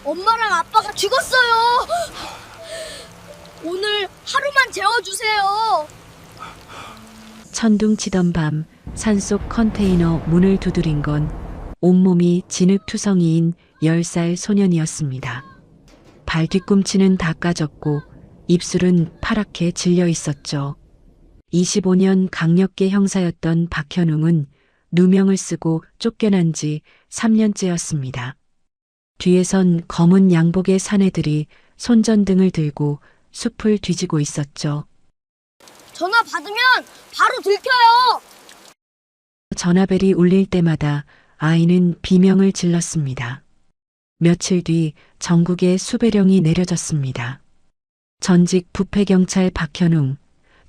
엄마랑 아빠가 죽었어요. 오늘 하루만 재워주세요. 천둥치던 밤 산속 컨테이너 문을 두드린 건 온몸이 진흙투성이인 10살 소년이었습니다. 발 뒤꿈치는 다 까졌고 입술은 파랗게 질려 있었죠. 25년 강력계 형사였던 박현웅은 누명을 쓰고 쫓겨난 지 3년째였습니다. 뒤에선 검은 양복의 사내들이 손전등을 들고 숲을 뒤지고 있었죠. 전화 받으면 바로 들켜요. 전화벨이 울릴 때마다 아이는 비명을 질렀습니다. 며칠 뒤 전국에 수배령이 내려졌습니다. 전직 부패경찰 박현웅,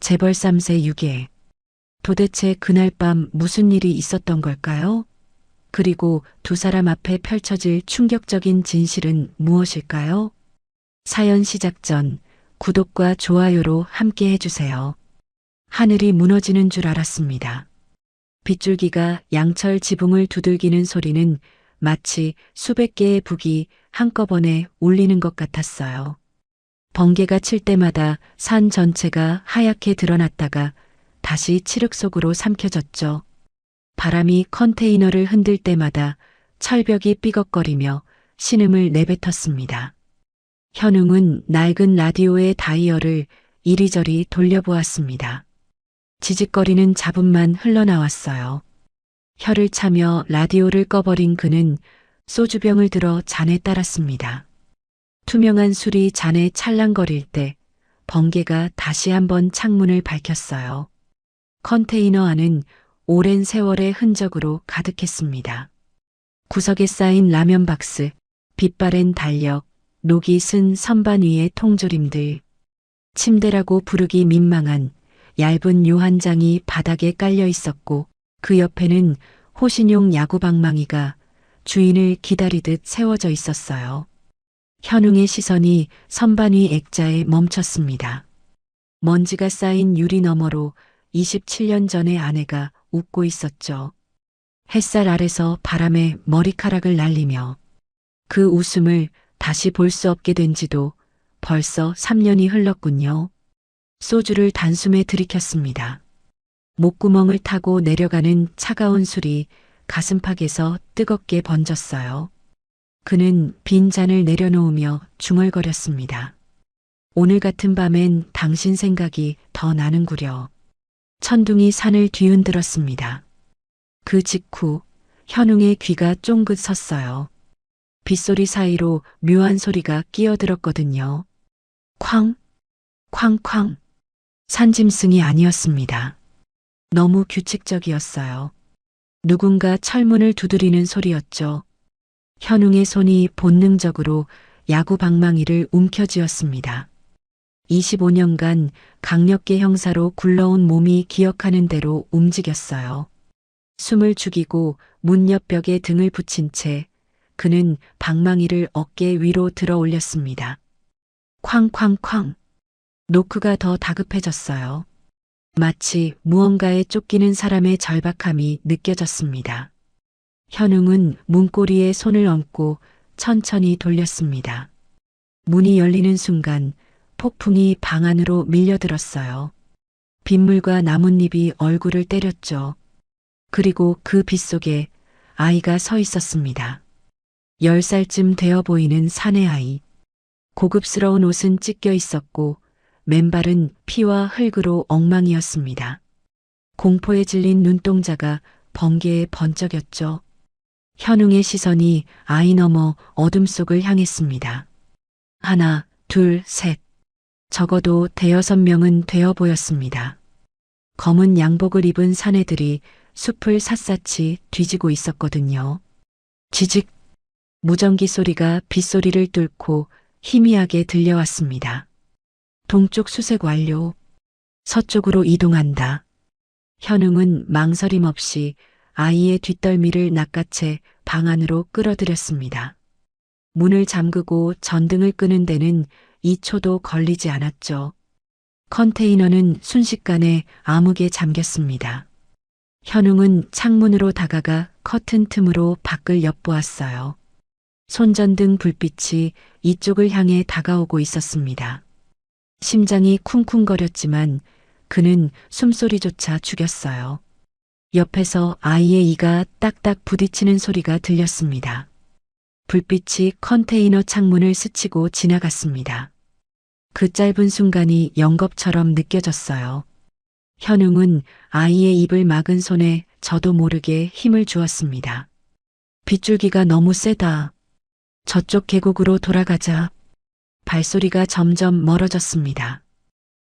재벌 3세 유괴. 도대체 그날 밤 무슨 일이 있었던 걸까요? 그리고 두 사람 앞에 펼쳐질 충격적인 진실은 무엇일까요? 사연 시작 전 구독과 좋아요로 함께 해주세요. 하늘이 무너지는 줄 알았습니다. 빗줄기가 양철 지붕을 두들기는 소리는 마치 수백 개의 북이 한꺼번에 울리는 것 같았어요. 번개가 칠 때마다 산 전체가 하얗게 드러났다가 다시 칠흑 속으로 삼켜졌죠. 바람이 컨테이너를 흔들 때마다 철벽이 삐걱거리며 신음을 내뱉었습니다. 현웅은 낡은 라디오의 다이얼을 이리저리 돌려보았습니다. 지직거리는 잡음만 흘러나왔어요. 혀를 차며 라디오를 꺼버린 그는 소주병을 들어 잔에 따랐습니다. 투명한 술이 잔에 찰랑거릴 때 번개가 다시 한번 창문을 밝혔어요. 컨테이너 안은 오랜 세월의 흔적으로 가득했습니다. 구석에 쌓인 라면 박스, 빛바랜 달력, 녹이 쓴 선반 위의 통조림들, 침대라고 부르기 민망한 얇은 요 한 장이 바닥에 깔려 있었고 그 옆에는 호신용 야구 방망이가 주인을 기다리듯 세워져 있었어요. 현웅의 시선이 선반 위 액자에 멈췄습니다. 먼지가 쌓인 유리 너머로 27년 전의 아내가 웃고 있었죠. 햇살 아래서 바람에 머리카락을 날리며 그 웃음을 다시 볼 수 없게 된 지도 벌써 3년이 흘렀군요. 소주를 단숨에 들이켰습니다. 목구멍을 타고 내려가는 차가운 술이 가슴팍에서 뜨겁게 번졌어요. 그는 빈 잔을 내려놓으며 중얼거렸습니다. 오늘 같은 밤엔 당신 생각이 더 나는구려. 천둥이 산을 뒤흔들었습니다. 그 직후 현웅의 귀가 쫑긋 섰어요. 빗소리 사이로 묘한 소리가 끼어들었거든요. 쾅, 쾅쾅. 산짐승이 아니었습니다. 너무 규칙적이었어요. 누군가 철문을 두드리는 소리였죠. 현웅의 손이 본능적으로 야구 방망이를 움켜쥐었습니다. 25년간 강력계 형사로 굴러온 몸이 기억하는 대로 움직였어요. 숨을 죽이고 문 옆 벽에 등을 붙인 채 그는 방망이를 어깨 위로 들어 올렸습니다. 쾅쾅쾅. 노크가 더 다급해졌어요. 마치 무언가에 쫓기는 사람의 절박함이 느껴졌습니다. 현웅은 문고리에 손을 얹고 천천히 돌렸습니다. 문이 열리는 순간 폭풍이 방 안으로 밀려들었어요. 빗물과 나뭇잎이 얼굴을 때렸죠. 그리고 그 빗속에 아이가 서 있었습니다. 10살쯤 되어 보이는 사내 아이. 고급스러운 옷은 찢겨 있었고 맨발은 피와 흙으로 엉망이었습니다. 공포에 질린 눈동자가 번개에 번쩍였죠. 현웅의 시선이 아이 너머 어둠 속을 향했습니다. 하나, 둘, 셋. 적어도 대여섯 명은 되어 보였습니다. 검은 양복을 입은 사내들이 숲을 샅샅이 뒤지고 있었거든요. 지직. 무전기 소리가 빗소리를 뚫고 희미하게 들려왔습니다. 동쪽 수색 완료. 서쪽으로 이동한다. 현웅은 망설임 없이 아이의 뒷덜미를 낚아채 방 안으로 끌어들였습니다. 문을 잠그고 전등을 끄는 데는 2초도 걸리지 않았죠. 컨테이너는 순식간에 암흑에 잠겼습니다. 현웅은 창문으로 다가가 커튼 틈으로 밖을 엿보았어요. 손전등 불빛이 이쪽을 향해 다가오고 있었습니다. 심장이 쿵쿵거렸지만 그는 숨소리조차 죽였어요. 옆에서 아이의 이가 딱딱 부딪히는 소리가 들렸습니다. 불빛이 컨테이너 창문을 스치고 지나갔습니다. 그 짧은 순간이 영겁처럼 느껴졌어요. 현웅은 아이의 입을 막은 손에 저도 모르게 힘을 주었습니다. 빗줄기가 너무 세다. 저쪽 계곡으로 돌아가자. 발소리가 점점 멀어졌습니다.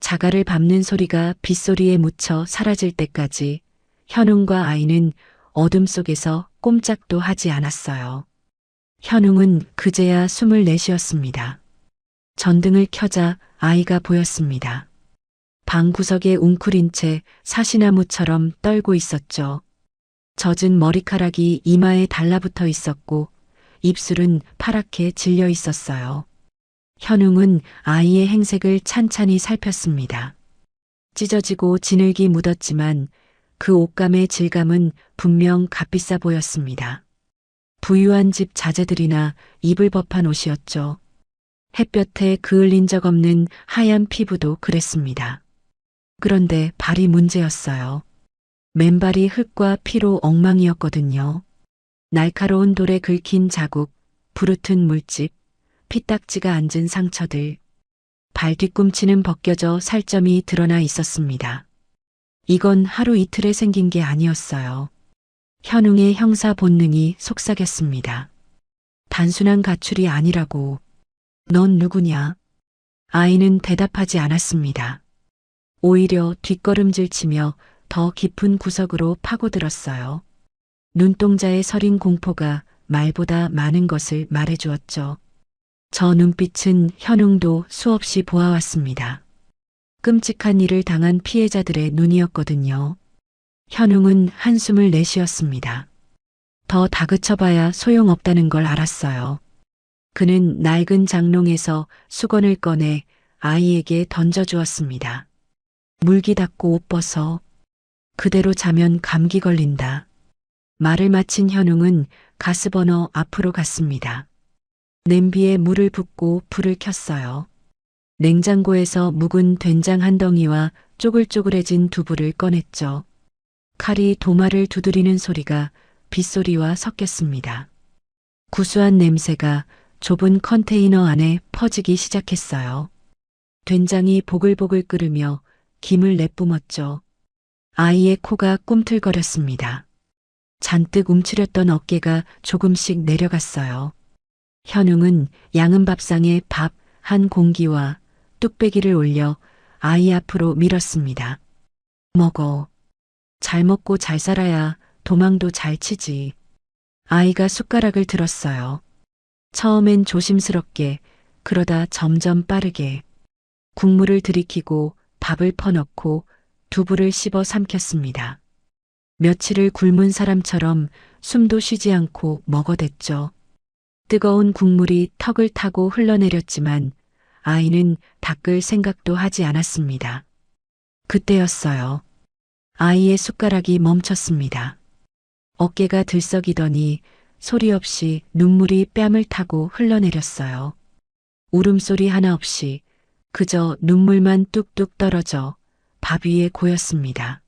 자갈을 밟는 소리가 빗소리에 묻혀 사라질 때까지 현웅과 아이는 어둠 속에서 꼼짝도 하지 않았어요. 현웅은 그제야 숨을 내쉬었습니다. 전등을 켜자 아이가 보였습니다. 방 구석에 웅크린 채 사시나무처럼 떨고 있었죠. 젖은 머리카락이 이마에 달라붙어 있었고 입술은 파랗게 질려 있었어요. 현웅은 아이의 행색을 찬찬히 살폈습니다. 찢어지고 진흙이 묻었지만 그 옷감의 질감은 분명 값비싸 보였습니다. 부유한 집 자재들이나 입을 법한 옷이었죠. 햇볕에 그을린 적 없는 하얀 피부도 그랬습니다. 그런데 발이 문제였어요. 맨발이 흙과 피로 엉망이었거든요. 날카로운 돌에 긁힌 자국, 부르튼 물집, 피딱지가 앉은 상처들, 발 뒤꿈치는 벗겨져 살점이 드러나 있었습니다. 이건 하루 이틀에 생긴 게 아니었어요. 현웅의 형사 본능이 속삭였습니다. 단순한 가출이 아니라고. 넌 누구냐? 아이는 대답하지 않았습니다. 오히려 뒷걸음질 치며 더 깊은 구석으로 파고들었어요. 눈동자에 서린 공포가 말보다 많은 것을 말해주었죠. 저 눈빛은 현웅도 수없이 보아왔습니다. 끔찍한 일을 당한 피해자들의 눈이었거든요. 현웅은 한숨을 내쉬었습니다. 더 다그쳐봐야 소용없다는 걸 알았어요. 그는 낡은 장롱에서 수건을 꺼내 아이에게 던져주었습니다. 물기 닦고 옷 벗어. 그대로 자면 감기 걸린다. 말을 마친 현웅은 가스버너 앞으로 갔습니다. 냄비에 물을 붓고 불을 켰어요. 냉장고에서 묵은 된장 한 덩이와 쪼글쪼글해진 두부를 꺼냈죠. 칼이 도마를 두드리는 소리가 빗소리와 섞였습니다. 구수한 냄새가 좁은 컨테이너 안에 퍼지기 시작했어요. 된장이 보글보글 끓으며 김을 내뿜었죠. 아이의 코가 꿈틀거렸습니다. 잔뜩 움츠렸던 어깨가 조금씩 내려갔어요. 현웅은 양은 밥상에 밥 한 공기와 뚝배기를 올려 아이 앞으로 밀었습니다. 먹어. 잘 먹고 잘 살아야 도망도 잘 치지. 아이가 숟가락을 들었어요. 처음엔 조심스럽게, 그러다 점점 빠르게. 국물을 들이키고 밥을 퍼넣고 두부를 씹어 삼켰습니다. 며칠을 굶은 사람처럼 숨도 쉬지 않고 먹어댔죠. 뜨거운 국물이 턱을 타고 흘러내렸지만 아이는 닦을 생각도 하지 않았습니다. 그때였어요. 아이의 숟가락이 멈췄습니다. 어깨가 들썩이더니 소리 없이 눈물이 뺨을 타고 흘러내렸어요. 울음소리 하나 없이 그저 눈물만 뚝뚝 떨어져 밥 위에 고였습니다.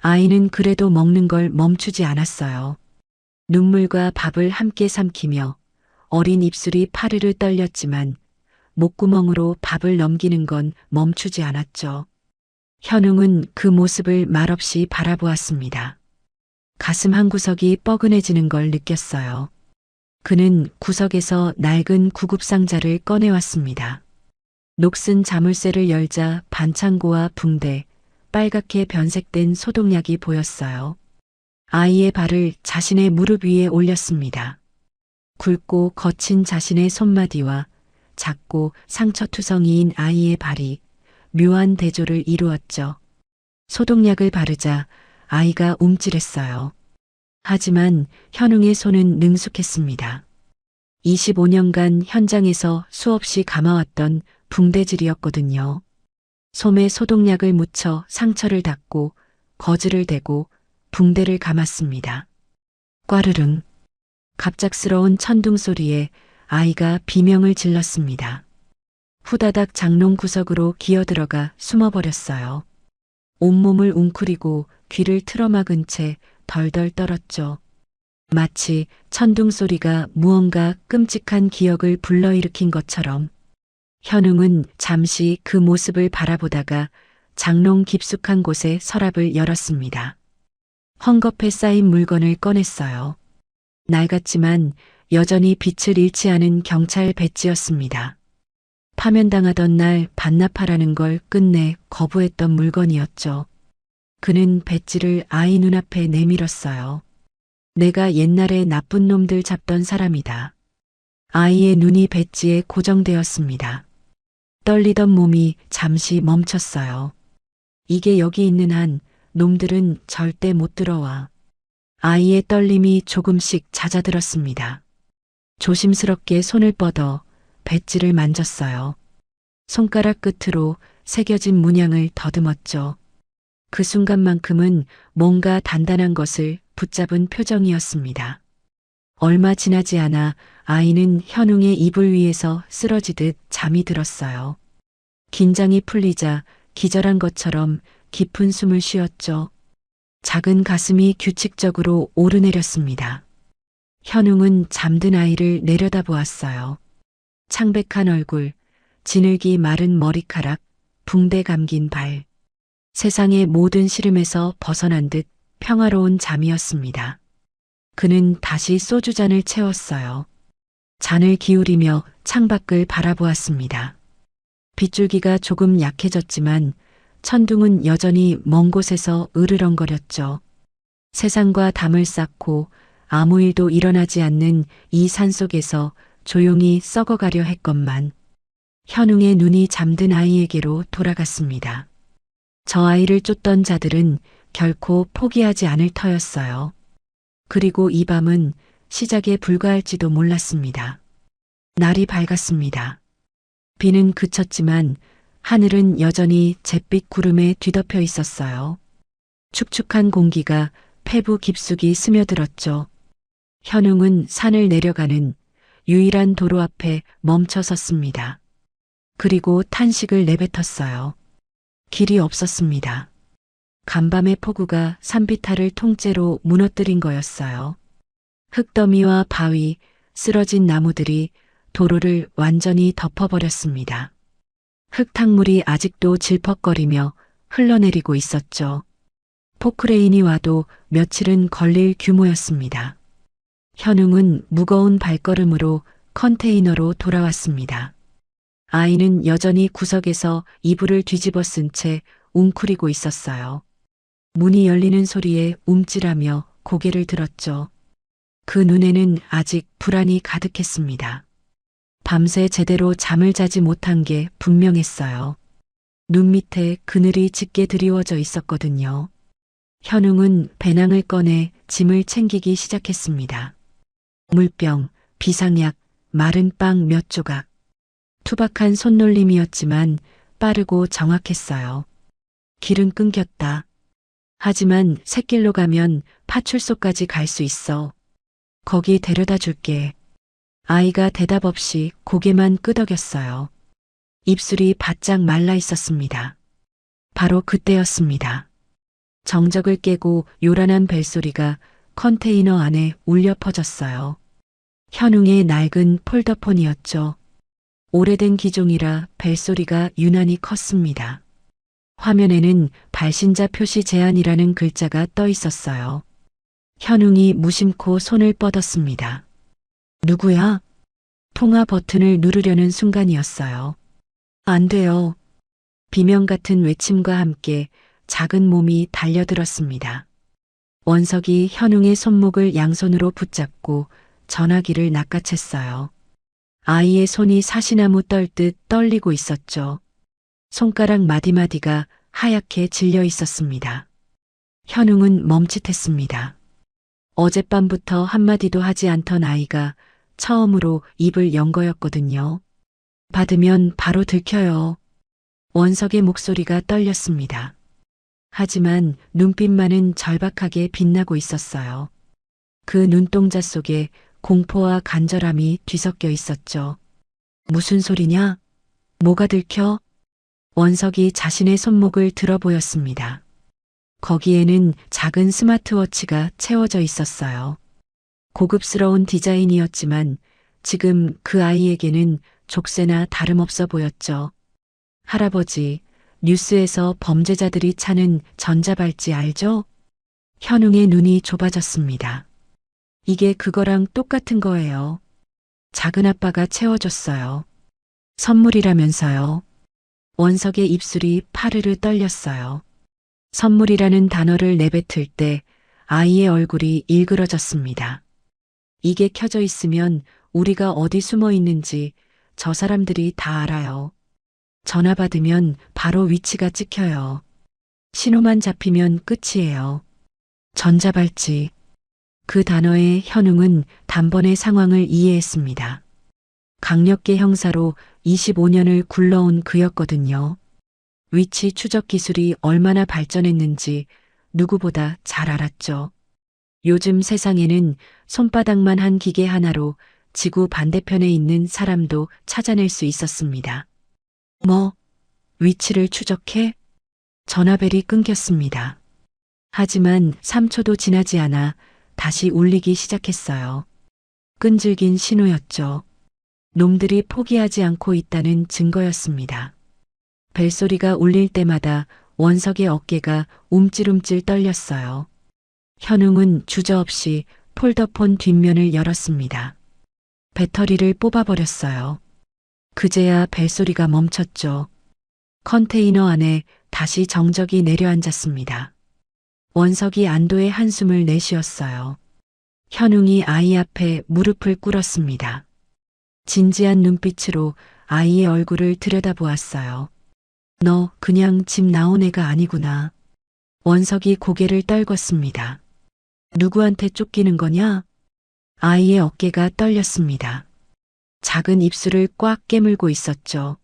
아이는 그래도 먹는 걸 멈추지 않았어요. 눈물과 밥을 함께 삼키며 어린 입술이 파르르 떨렸지만 목구멍으로 밥을 넘기는 건 멈추지 않았죠. 현웅은 그 모습을 말없이 바라보았습니다. 가슴 한구석이 뻐근해지는 걸 느꼈어요. 그는 구석에서 낡은 구급상자를 꺼내왔습니다. 녹슨 자물쇠를 열자 반창고와 붕대, 빨갛게 변색된 소독약이 보였어요. 아이의 발을 자신의 무릎 위에 올렸습니다. 굵고 거친 자신의 손마디와 작고 상처투성이인 아이의 발이 묘한 대조를 이루었죠. 소독약을 바르자 아이가 움찔했어요. 하지만 현웅의 손은 능숙했습니다. 25년간 현장에서 수없이 감아왔던 붕대질이었거든요. 솜에 소독약을 묻혀 상처를 닦고 거즈를 대고 붕대를 감았습니다. 꽈르릉. 갑작스러운 천둥 소리에 아이가 비명을 질렀습니다. 후다닥 장롱 구석으로 기어들어가 숨어버렸어요. 온몸을 웅크리고 귀를 틀어막은 채 덜덜 떨었죠. 마치 천둥 소리가 무언가 끔찍한 기억을 불러일으킨 것처럼. 현웅은 잠시 그 모습을 바라보다가 장롱 깊숙한 곳에 서랍을 열었습니다. 헝겊에 쌓인 물건을 꺼냈어요. 낡았지만 여전히 빛을 잃지 않은 경찰 배지였습니다. 파면당하던 날 반납하라는 걸 끝내 거부했던 물건이었죠. 그는 배지를 아이 눈앞에 내밀었어요. 내가 옛날에 나쁜 놈들 잡던 사람이다. 아이의 눈이 배지에 고정되었습니다. 떨리던 몸이 잠시 멈췄어요. 이게 여기 있는 한 놈들은 절대 못 들어와. 아이의 떨림이 조금씩 잦아들었습니다. 조심스럽게 손을 뻗어 배지를 만졌어요. 손가락 끝으로 새겨진 문양을 더듬었죠. 그 순간만큼은 뭔가 단단한 것을 붙잡은 표정이었습니다. 얼마 지나지 않아 아이는 현웅의 이불 위에서 쓰러지듯 잠이 들었어요. 긴장이 풀리자 기절한 것처럼 깊은 숨을 쉬었죠. 작은 가슴이 규칙적으로 오르내렸습니다. 현웅은 잠든 아이를 내려다보았어요. 창백한 얼굴, 지늘기 마른 머리카락, 붕대 감긴 발. 세상의 모든 시름에서 벗어난 듯 평화로운 잠이었습니다. 그는 다시 소주잔을 채웠어요. 잔을 기울이며 창밖을 바라보았습니다. 빗줄기가 조금 약해졌지만 천둥은 여전히 먼 곳에서 으르렁거렸죠. 세상과 담을 쌓고 아무 일도 일어나지 않는 이 산속에서 조용히 썩어가려 했건만 현웅의 눈이 잠든 아이에게로 돌아갔습니다. 저 아이를 쫓던 자들은 결코 포기하지 않을 터였어요. 그리고 이 밤은 시작에 불과할지도 몰랐습니다. 날이 밝았습니다. 비는 그쳤지만 하늘은 여전히 잿빛 구름에 뒤덮여 있었어요. 축축한 공기가 폐부 깊숙이 스며들었죠. 현웅은 산을 내려가는 유일한 도로 앞에 멈춰 섰습니다. 그리고 탄식을 내뱉었어요. 길이 없었습니다. 간밤의 폭우가 산비탈을 통째로 무너뜨린 거였어요. 흙더미와 바위, 쓰러진 나무들이 도로를 완전히 덮어버렸습니다. 흙탕물이 아직도 질퍽거리며 흘러내리고 있었죠. 포크레인이 와도 며칠은 걸릴 규모였습니다. 현웅은 무거운 발걸음으로 컨테이너로 돌아왔습니다. 아이는 여전히 구석에서 이불을 뒤집어 쓴 채 웅크리고 있었어요. 문이 열리는 소리에 움찔하며 고개를 들었죠. 그 눈에는 아직 불안이 가득했습니다. 밤새 제대로 잠을 자지 못한 게 분명했어요. 눈 밑에 그늘이 짙게 드리워져 있었거든요. 현웅은 배낭을 꺼내 짐을 챙기기 시작했습니다. 물병, 비상약, 마른 빵 몇 조각. 투박한 손놀림이었지만 빠르고 정확했어요. 길은 끊겼다. 하지만 샛길로 가면 파출소까지 갈 수 있어. 거기 데려다 줄게. 아이가 대답 없이 고개만 끄덕였어요. 입술이 바짝 말라 있었습니다. 바로 그때였습니다. 정적을 깨고 요란한 벨소리가 컨테이너 안에 울려 퍼졌어요. 현웅의 낡은 폴더폰이었죠. 오래된 기종이라 벨소리가 유난히 컸습니다. 화면에는 발신자 표시 제한이라는 글자가 떠 있었어요. 현웅이 무심코 손을 뻗었습니다. 누구야? 통화 버튼을 누르려는 순간이었어요. 안 돼요. 비명 같은 외침과 함께 작은 몸이 달려들었습니다. 원석이 현웅의 손목을 양손으로 붙잡고 전화기를 낚아챘어요. 아이의 손이 사시나무 떨듯 떨리고 있었죠. 손가락 마디마디가 하얗게 질려 있었습니다. 현웅은 멈칫했습니다. 어젯밤부터 한마디도 하지 않던 아이가 처음으로 입을 연 거였거든요. 받으면 바로 들켜요. 원석의 목소리가 떨렸습니다. 하지만 눈빛만은 절박하게 빛나고 있었어요. 그 눈동자 속에 공포와 간절함이 뒤섞여 있었죠. 무슨 소리냐? 뭐가 들켜? 원석이 자신의 손목을 들어 보였습니다. 거기에는 작은 스마트워치가 채워져 있었어요. 고급스러운 디자인이었지만 지금 그 아이에게는 족쇄나 다름없어 보였죠. 할아버지, 뉴스에서 범죄자들이 차는 전자발찌 알죠? 현웅의 눈이 좁아졌습니다. 이게 그거랑 똑같은 거예요. 작은아빠가 채워줬어요. 선물이라면서요. 원석의 입술이 파르르 떨렸어요. 선물이라는 단어를 내뱉을 때 아이의 얼굴이 일그러졌습니다. 이게 켜져 있으면 우리가 어디 숨어 있는지 저 사람들이 다 알아요. 전화 받으면 바로 위치가 찍혀요. 신호만 잡히면 끝이에요. 전자발찌. 그 단어에 현웅은 단번에 상황을 이해했습니다. 강력계 형사로 25년을 굴러온 그였거든요. 위치 추적 기술이 얼마나 발전했는지 누구보다 잘 알았죠. 요즘 세상에는 손바닥만 한 기계 하나로 지구 반대편에 있는 사람도 찾아낼 수 있었습니다. 뭐, 위치를 추적해? 전화벨이 끊겼습니다. 하지만 3초도 지나지 않아 다시 울리기 시작했어요. 끈질긴 신호였죠. 놈들이 포기하지 않고 있다는 증거였습니다. 벨소리가 울릴 때마다 원석의 어깨가 움찔움찔 떨렸어요. 현웅은 주저없이 폴더폰 뒷면을 열었습니다. 배터리를 뽑아버렸어요. 그제야 벨소리가 멈췄죠. 컨테이너 안에 다시 정적이 내려앉았습니다. 원석이 안도의 한숨을 내쉬었어요. 현웅이 아이 앞에 무릎을 꿇었습니다. 진지한 눈빛으로 아이의 얼굴을 들여다보았어요. 너 그냥 집 나온 애가 아니구나. 원석이 고개를 떨궜습니다. 누구한테 쫓기는 거냐? 아이의 어깨가 떨렸습니다. 작은 입술을 꽉 깨물고 있었죠.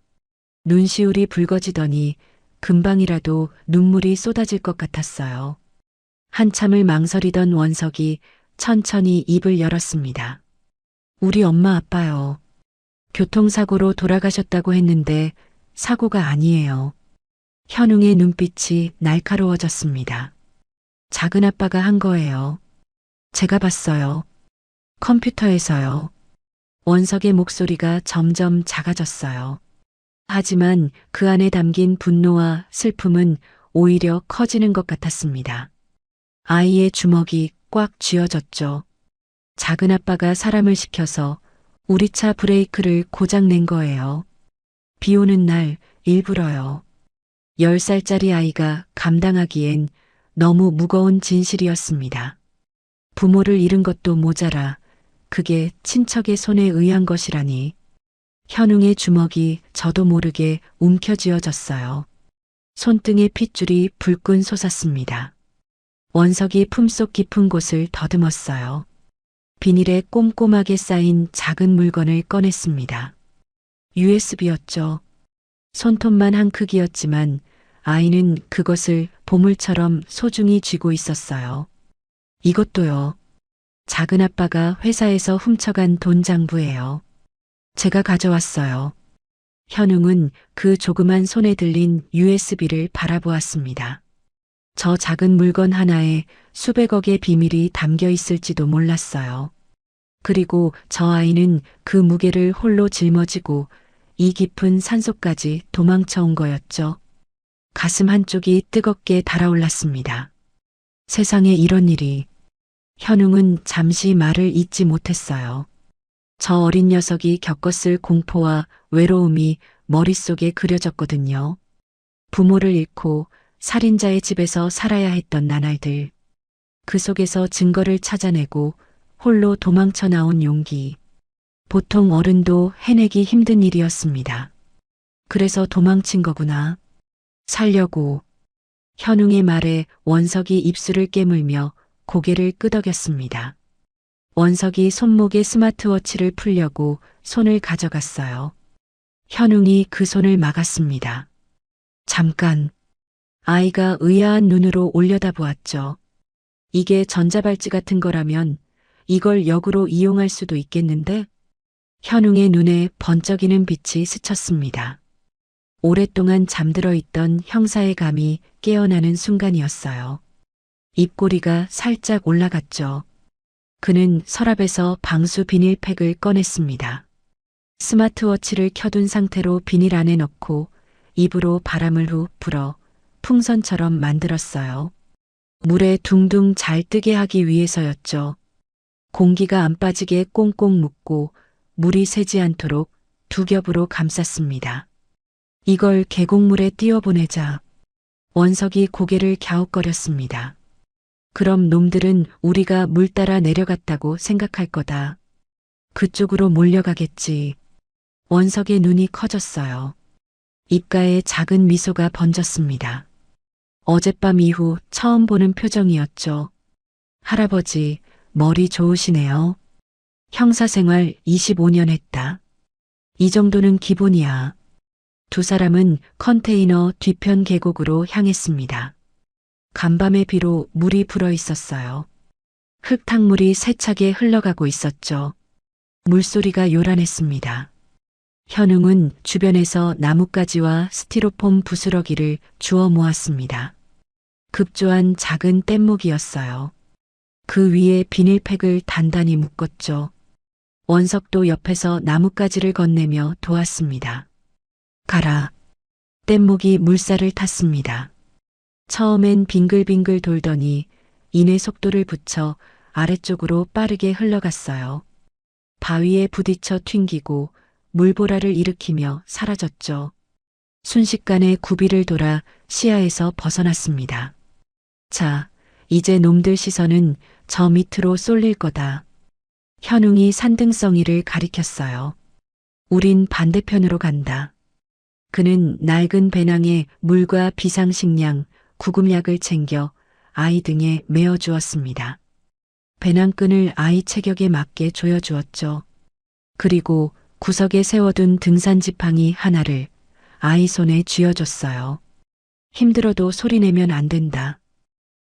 눈시울이 붉어지더니 금방이라도 눈물이 쏟아질 것 같았어요. 한참을 망설이던 원석이 천천히 입을 열었습니다. 우리 엄마 아빠요. 교통사고로 돌아가셨다고 했는데 사고가 아니에요. 현웅의 눈빛이 날카로워졌습니다. 작은아빠가 한 거예요. 제가 봤어요. 컴퓨터에서요. 원석의 목소리가 점점 작아졌어요. 하지만 그 안에 담긴 분노와 슬픔은 오히려 커지는 것 같았습니다. 아이의 주먹이 꽉 쥐어졌죠. 작은아빠가 사람을 시켜서 우리 차 브레이크를 고장 낸 거예요. 비 오는 날 일부러요. 10살짜리 아이가 감당하기엔 너무 무거운 진실이었습니다. 부모를 잃은 것도 모자라 그게 친척의 손에 의한 것이라니. 현웅의 주먹이 저도 모르게 움켜쥐어졌어요. 손등의 핏줄이 불끈 솟았습니다. 원석이 품속 깊은 곳을 더듬었어요. 비닐에 꼼꼼하게 쌓인 작은 물건을 꺼냈습니다. USB였죠. 손톱만 한 크기였지만 아이는 그것을 보물처럼 소중히 쥐고 있었어요. 이것도요. 작은아빠가 회사에서 훔쳐간 돈 장부예요. 제가 가져왔어요. 현웅은 그 조그만 손에 들린 USB를 바라보았습니다. 저 작은 물건 하나에 수백억의 비밀이 담겨 있을지도 몰랐어요. 그리고 저 아이는 그 무게를 홀로 짊어지고 이 깊은 산속까지 도망쳐 온 거였죠. 가슴 한쪽이 뜨겁게 달아올랐습니다. 세상에 이런 일이. 현웅은 잠시 말을 잇지 못했어요. 저 어린 녀석이 겪었을 공포와 외로움이 머릿속에 그려졌거든요. 부모를 잃고 살인자의 집에서 살아야 했던 나날들. 그 속에서 증거를 찾아내고 홀로 도망쳐 나온 용기. 보통 어른도 해내기 힘든 일이었습니다. 그래서 도망친 거구나. 살려고. 현웅의 말에 원석이 입술을 깨물며 고개를 끄덕였습니다. 원석이 손목에 스마트워치를 풀려고 손을 가져갔어요. 현웅이 그 손을 막았습니다. 잠깐. 아이가 의아한 눈으로 올려다보았죠. 이게 전자발찌 같은 거라면 이걸 역으로 이용할 수도 있겠는데? 현웅의 눈에 번쩍이는 빛이 스쳤습니다. 오랫동안 잠들어 있던 형사의 감이 깨어나는 순간이었어요. 입꼬리가 살짝 올라갔죠. 그는 서랍에서 방수 비닐팩을 꺼냈습니다. 스마트워치를 켜둔 상태로 비닐 안에 넣고 입으로 바람을 후 불어 풍선처럼 만들었어요. 물에 둥둥 잘 뜨게 하기 위해서였죠. 공기가 안 빠지게 꽁꽁 묶고 물이 새지 않도록 두 겹으로 감쌌습니다. 이걸 계곡물에 띄워보내자. 원석이 고개를 갸웃거렸습니다. 그럼 놈들은 우리가 물 따라 내려갔다고 생각할 거다. 그쪽으로 몰려가겠지. 원석의 눈이 커졌어요. 입가에 작은 미소가 번졌습니다. 어젯밤 이후 처음 보는 표정이었죠. 할아버지, 머리 좋으시네요. 형사 생활 25년 했다. 이 정도는 기본이야. 두 사람은 컨테이너 뒤편 계곡으로 향했습니다. 간밤의 비로 물이 불어 있었어요. 흙탕물이 세차게 흘러가고 있었죠. 물소리가 요란했습니다. 현웅은 주변에서 나뭇가지와 스티로폼 부스러기를 주워 모았습니다. 급조한 작은 뗏목이었어요. 그 위에 비닐팩을 단단히 묶었죠. 원석도 옆에서 나뭇가지를 건네며 도왔습니다. 가라. 뗏목이 물살을 탔습니다. 처음엔 빙글빙글 돌더니 이내 속도를 붙여 아래쪽으로 빠르게 흘러갔어요. 바위에 부딪혀 튕기고 물보라를 일으키며 사라졌죠. 순식간에 구비를 돌아 시야에서 벗어났습니다. 자, 이제 놈들 시선은 저 밑으로 쏠릴 거다. 현웅이 산등성이를 가리켰어요. 우린 반대편으로 간다. 그는 낡은 배낭에 물과 비상식량, 구급약을 챙겨 아이 등에 메어주었습니다. 배낭끈을 아이 체격에 맞게 조여주었죠. 그리고 구석에 세워둔 등산 지팡이 하나를 아이 손에 쥐어줬어요. 힘들어도 소리내면 안 된다.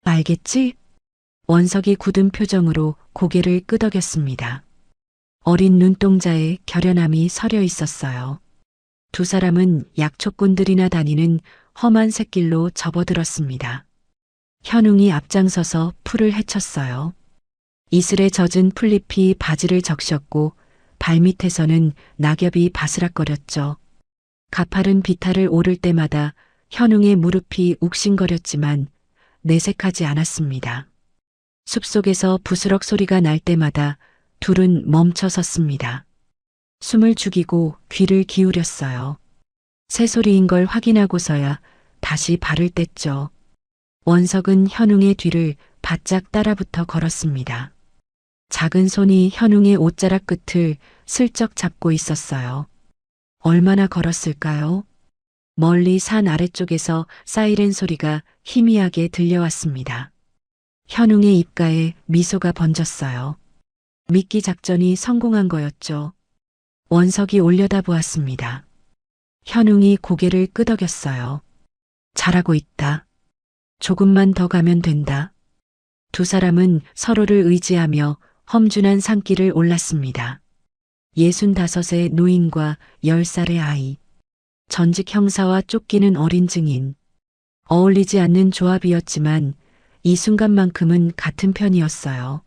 알겠지? 원석이 굳은 표정으로 고개를 끄덕였습니다. 어린 눈동자에 결연함이 서려 있었어요. 두 사람은 약초꾼들이나 다니는 험한 샛길로 접어들었습니다. 현웅이 앞장서서 풀을 헤쳤어요. 이슬에 젖은 풀잎이 바지를 적셨고 발밑에서는 낙엽이 바스락거렸죠. 가파른 비탈을 오를 때마다 현웅의 무릎이 욱신거렸지만 내색하지 않았습니다. 숲속에서 부스럭 소리가 날 때마다 둘은 멈춰 섰습니다. 숨을 죽이고 귀를 기울였어요. 새소리인 걸 확인하고서야 다시 발을 뗐죠. 원석은 현웅의 뒤를 바짝 따라붙어 걸었습니다. 작은 손이 현웅의 옷자락 끝을 슬쩍 잡고 있었어요. 얼마나 걸었을까요? 멀리 산 아래쪽에서 사이렌 소리가 희미하게 들려왔습니다. 현웅의 입가에 미소가 번졌어요. 미끼 작전이 성공한 거였죠. 원석이 올려다보았습니다. 현웅이 고개를 끄덕였어요. 잘하고 있다. 조금만 더 가면 된다. 두 사람은 서로를 의지하며 험준한 산길을 올랐습니다. 65의 노인과 10살의 아이. 전직 형사와 쫓기는 어린 증인. 어울리지 않는 조합이었지만 이 순간만큼은 같은 편이었어요.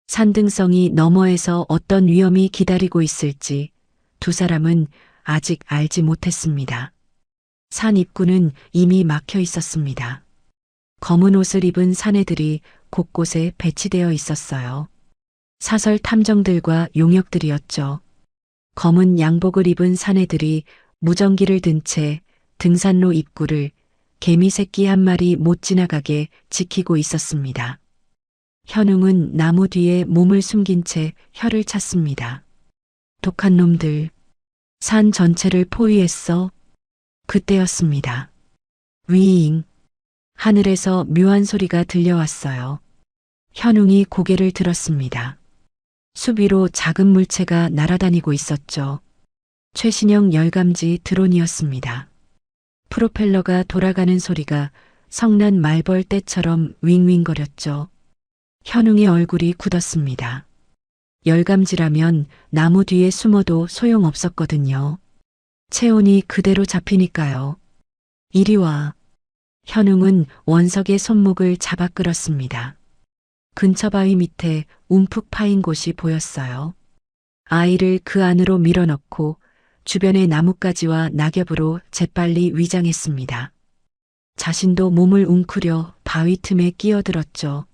산등성이 너머에서 어떤 위험이 기다리고 있을지 두 사람은 아직 알지 못했습니다. 산 입구는 이미 막혀 있었습니다. 검은 옷을 입은 사내들이 곳곳에 배치되어 있었어요. 사설 탐정들과 용역들이었죠. 검은 양복을 입은 사내들이 무전기를 든 채 등산로 입구를 개미 새끼 한 마리 못 지나가게 지키고 있었습니다. 현웅은 나무 뒤에 몸을 숨긴 채 혀를 찼습니다. 독한 놈들. 산 전체를 포위했어. 그때였습니다. 위잉. 하늘에서 묘한 소리가 들려왔어요. 현웅이 고개를 들었습니다. 숲 위로 작은 물체가 날아다니고 있었죠. 최신형 열감지 드론이었습니다. 프로펠러가 돌아가는 소리가 성난 말벌 떼처럼 윙윙거렸죠. 현웅의 얼굴이 굳었습니다. 열감지라면 나무 뒤에 숨어도 소용없었거든요. 체온이 그대로 잡히니까요. 이리 와. 현웅은 원석의 손목을 잡아 끌었습니다. 근처 바위 밑에 움푹 파인 곳이 보였어요. 아이를 그 안으로 밀어넣고 주변의 나뭇가지와 낙엽으로 재빨리 위장했습니다. 자신도 몸을 웅크려 바위 틈에 끼어들었죠.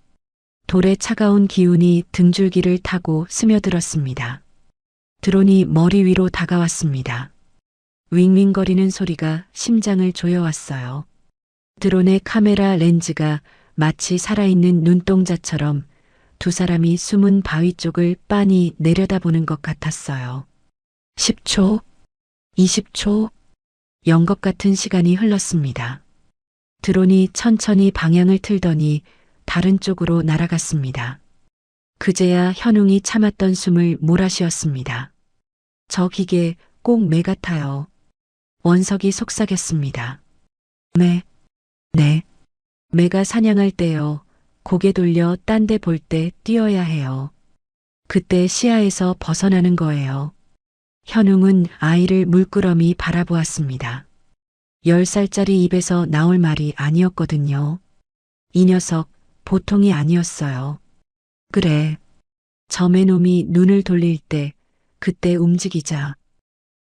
돌의 차가운 기운이 등줄기를 타고 스며들었습니다. 드론이 머리 위로 다가왔습니다. 윙윙거리는 소리가 심장을 조여왔어요. 드론의 카메라 렌즈가 마치 살아있는 눈동자처럼 두 사람이 숨은 바위 쪽을 빤히 내려다보는 것 같았어요. 10초, 20초, 연것 같은 시간이 흘렀습니다. 드론이 천천히 방향을 틀더니 다른 쪽으로 날아갔습니다. 그제야 현웅이 참았던 숨을 몰아쉬었습니다. 저 기계 꼭 매 같아요. 원석이 속삭였습니다. 네. 매가 사냥할 때요. 고개 돌려 딴 데 볼 때 뛰어야 해요. 그때 시야에서 벗어나는 거예요. 현웅은 아이를 물끄러미 바라보았습니다. 10살짜리 입에서 나올 말이 아니었거든요. 이 녀석 보통이 아니었어요. 그래. 점의 놈이 눈을 돌릴 때 그때 움직이자.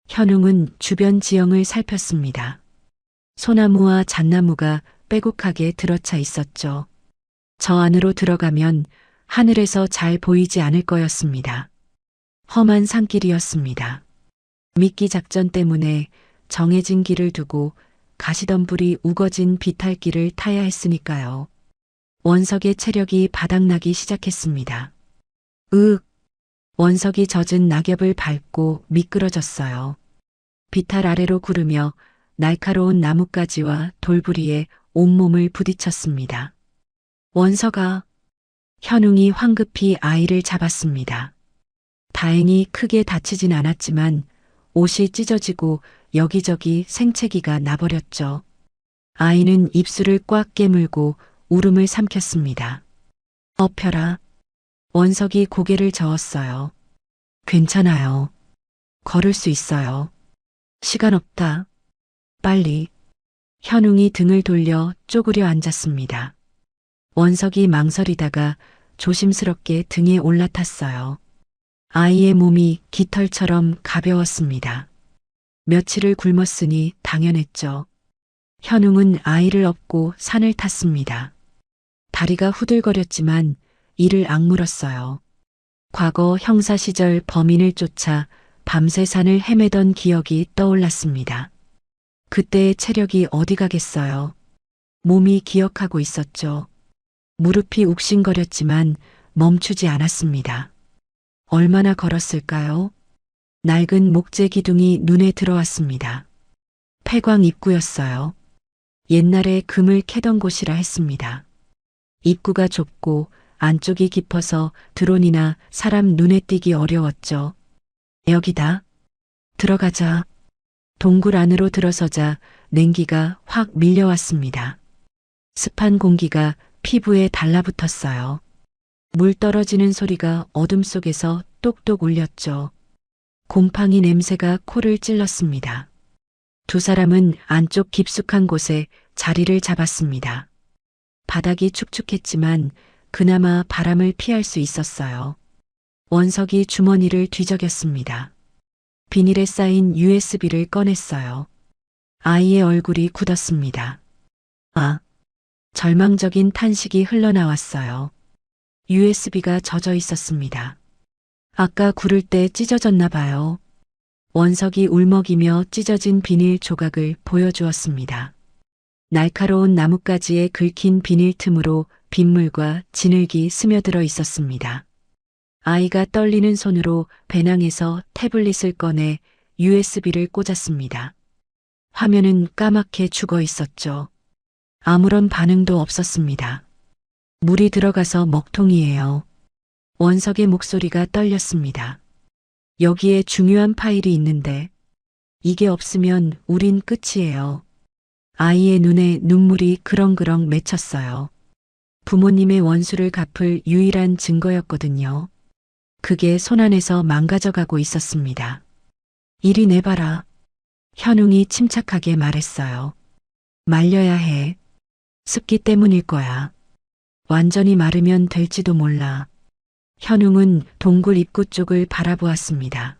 현웅은 주변 지형을 살폈습니다. 소나무와 잣나무가 빼곡하게 들어차 있었죠. 저 안으로 들어가면 하늘에서 잘 보이지 않을 거였습니다. 험한 산길이었습니다. 미끼 작전 때문에 정해진 길을 두고 가시덤불이 우거진 비탈길을 타야 했으니까요. 원석의 체력이 바닥나기 시작했습니다. 원석이 젖은 낙엽을 밟고 미끄러졌어요. 비탈 아래로 구르며 날카로운 나뭇가지와 돌부리에 온몸을 부딪혔습니다. 원석아. 현웅이 황급히 아이를 잡았습니다. 다행히 크게 다치진 않았지만 옷이 찢어지고 여기저기 생채기가 나버렸죠. 아이는 입술을 꽉 깨물고 울음을 삼켰습니다. 엎혀라. 원석이 고개를 저었어요. 괜찮아요. 걸을 수 있어요. 시간 없다. 빨리. 현웅이 등을 돌려 쪼그려 앉았습니다. 원석이 망설이다가 조심스럽게 등에 올라탔어요. 아이의 몸이 깃털처럼 가벼웠습니다. 며칠을 굶었으니 당연했죠. 현웅은 아이를 업고 산을 탔습니다. 다리가 후들거렸지만 이를 악물었어요. 과거 형사 시절 범인을 쫓아 밤새 산을 헤매던 기억이 떠올랐습니다. 그때의 체력이 어디 가겠어요. 몸이 기억하고 있었죠. 무릎이 욱신거렸지만 멈추지 않았습니다. 얼마나 걸었을까요? 낡은 목재 기둥이 눈에 들어왔습니다. 폐광 입구였어요. 옛날에 금을 캐던 곳이라 했습니다. 입구가 좁고 안쪽이 깊어서 드론이나 사람 눈에 띄기 어려웠죠. 여기다. 들어가자. 동굴 안으로 들어서자 냉기가 확 밀려왔습니다. 습한 공기가 피부에 달라붙었어요. 물 떨어지는 소리가 어둠 속에서 똑똑 울렸죠. 곰팡이 냄새가 코를 찔렀습니다. 두 사람은 안쪽 깊숙한 곳에 자리를 잡았습니다. 바닥이 축축했지만 그나마 바람을 피할 수 있었어요. 원석이 주머니를 뒤적였습니다. 비닐에 쌓인 USB를 꺼냈어요. 아이의 얼굴이 굳었습니다. 절망적인 탄식이 흘러나왔어요. USB가 젖어 있었습니다. 아까 구를 때 찢어졌나 봐요. 원석이 울먹이며 찢어진 비닐 조각을 보여주었습니다. 날카로운 나뭇가지에 긁힌 비닐 틈으로 빗물과 진흙이 스며들어 있었습니다. 아이가 떨리는 손으로 배낭에서 태블릿을 꺼내 USB를 꽂았습니다. 화면은 까맣게 죽어 있었죠. 아무런 반응도 없었습니다. 물이 들어가서 먹통이에요. 원석의 목소리가 떨렸습니다. 여기에 중요한 파일이 있는데 이게 없으면 우린 끝이에요. 아이의 눈에 눈물이 그렁그렁 맺혔어요. 부모님의 원수를 갚을 유일한 증거였거든요. 그게 손안에서 망가져가고 있었습니다. 이리 내봐라. 현웅이 침착하게 말했어요. 말려야 해. 습기 때문일 거야. 완전히 마르면 될지도 몰라. 현웅은 동굴 입구 쪽을 바라보았습니다.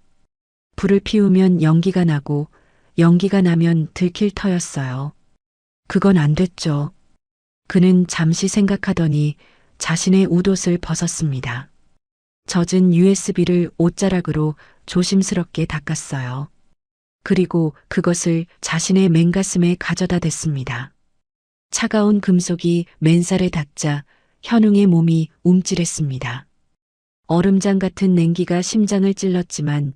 불을 피우면 연기가 나고 연기가 나면 들킬 터였어요. 그건 안 됐죠. 그는 잠시 생각하더니 자신의 웃옷을 벗었습니다. 젖은 USB를 옷자락으로 조심스럽게 닦았어요. 그리고 그것을 자신의 맨가슴에 가져다 댔습니다. 차가운 금속이 맨살에 닿자 현웅의 몸이 움찔했습니다. 얼음장 같은 냉기가 심장을 찔렀지만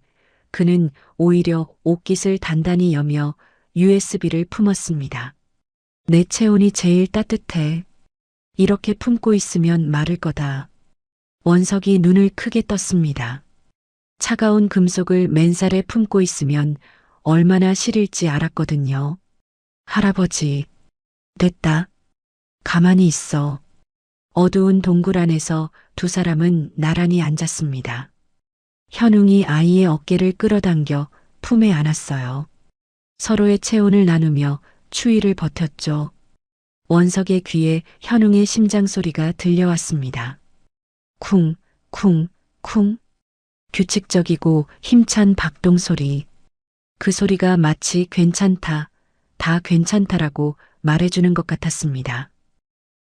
그는 오히려 옷깃을 단단히 여며 USB를 품었습니다. 내 체온이 제일 따뜻해. 이렇게 품고 있으면 마를 거다. 원석이 눈을 크게 떴습니다. 차가운 금속을 맨살에 품고 있으면 얼마나 시릴지 알았거든요. 할아버지, 됐다. 가만히 있어. 어두운 동굴 안에서 두 사람은 나란히 앉았습니다. 현웅이 아이의 어깨를 끌어당겨 품에 안았어요. 서로의 체온을 나누며 추위를 버텼죠. 원석의 귀에 현웅의 심장 소리가 들려왔습니다. 쿵, 쿵, 쿵. 규칙적이고 힘찬 박동 소리. 그 소리가 마치 괜찮다, 다 괜찮다라고 말해주는 것 같았습니다.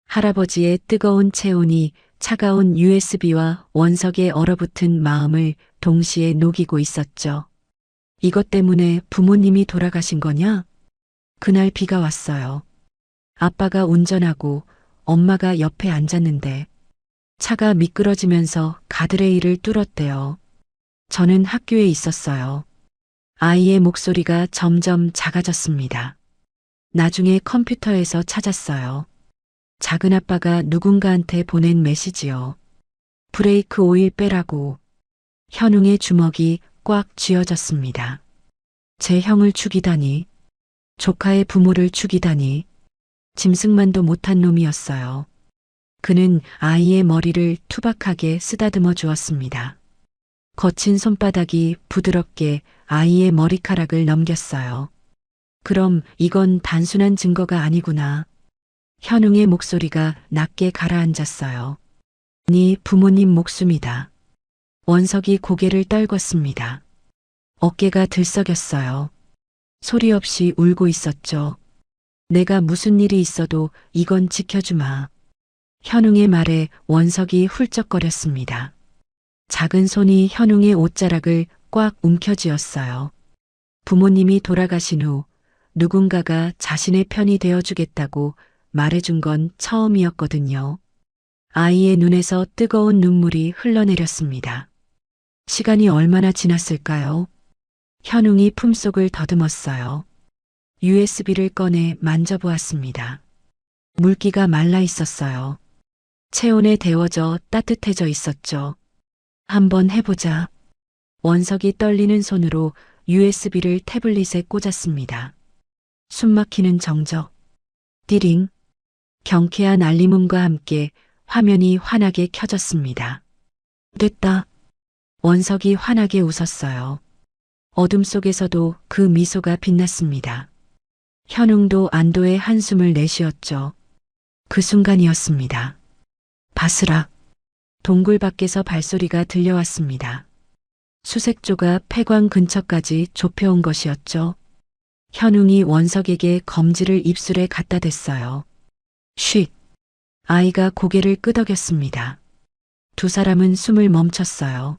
할아버지의 뜨거운 체온이 차가운 USB와 원석의 얼어붙은 마음을 동시에 녹이고 있었죠. 이것 때문에 부모님이 돌아가신 거냐? 그날 비가 왔어요. 아빠가 운전하고 엄마가 옆에 앉았는데 차가 미끄러지면서 가드레일을 뚫었대요. 저는 학교에 있었어요. 아이의 목소리가 점점 작아졌습니다. 나중에 컴퓨터에서 찾았어요. 작은 아빠가 누군가한테 보낸 메시지요. 브레이크 오일 빼라고. 현웅의 주먹이 꽉 쥐어졌습니다. 제 형을 죽이다니. 조카의 부모를 죽이다니. 짐승만도 못한 놈이었어요. 그는 아이의 머리를 투박하게 쓰다듬어 주었습니다. 거친 손바닥이 부드럽게 아이의 머리카락을 넘겼어요. 그럼 이건 단순한 증거가 아니구나. 현웅의 목소리가 낮게 가라앉았어요. 네 부모님 목숨이다. 원석이 고개를 떨궜습니다. 어깨가 들썩였어요. 소리 없이 울고 있었죠. 내가 무슨 일이 있어도 이건 지켜주마. 현웅의 말에 원석이 훌쩍거렸습니다. 작은 손이 현웅의 옷자락을 꽉 움켜쥐었어요. 부모님이 돌아가신 후 누군가가 자신의 편이 되어주겠다고 말해준 건 처음이었거든요. 아이의 눈에서 뜨거운 눈물이 흘러내렸습니다. 시간이 얼마나 지났을까요? 현웅이 품속을 더듬었어요. USB를 꺼내 만져보았습니다. 물기가 말라 있었어요. 체온에 데워져 따뜻해져 있었죠. 한번 해보자. 원석이 떨리는 손으로 USB를 태블릿에 꽂았습니다. 숨막히는 정적. 띠링. 경쾌한 알림음과 함께 화면이 환하게 켜졌습니다. 됐다. 원석이 환하게 웃었어요. 어둠 속에서도 그 미소가 빛났습니다. 현웅도 안도의 한숨을 내쉬었죠. 그 순간이었습니다. 바스락. 동굴 밖에서 발소리가 들려왔습니다. 수색조가 폐광 근처까지 좁혀온 것이었죠. 현웅이 원석에게 검지를 입술에 갖다 댔어요. 쉿. 아이가 고개를 끄덕였습니다. 두 사람은 숨을 멈췄어요.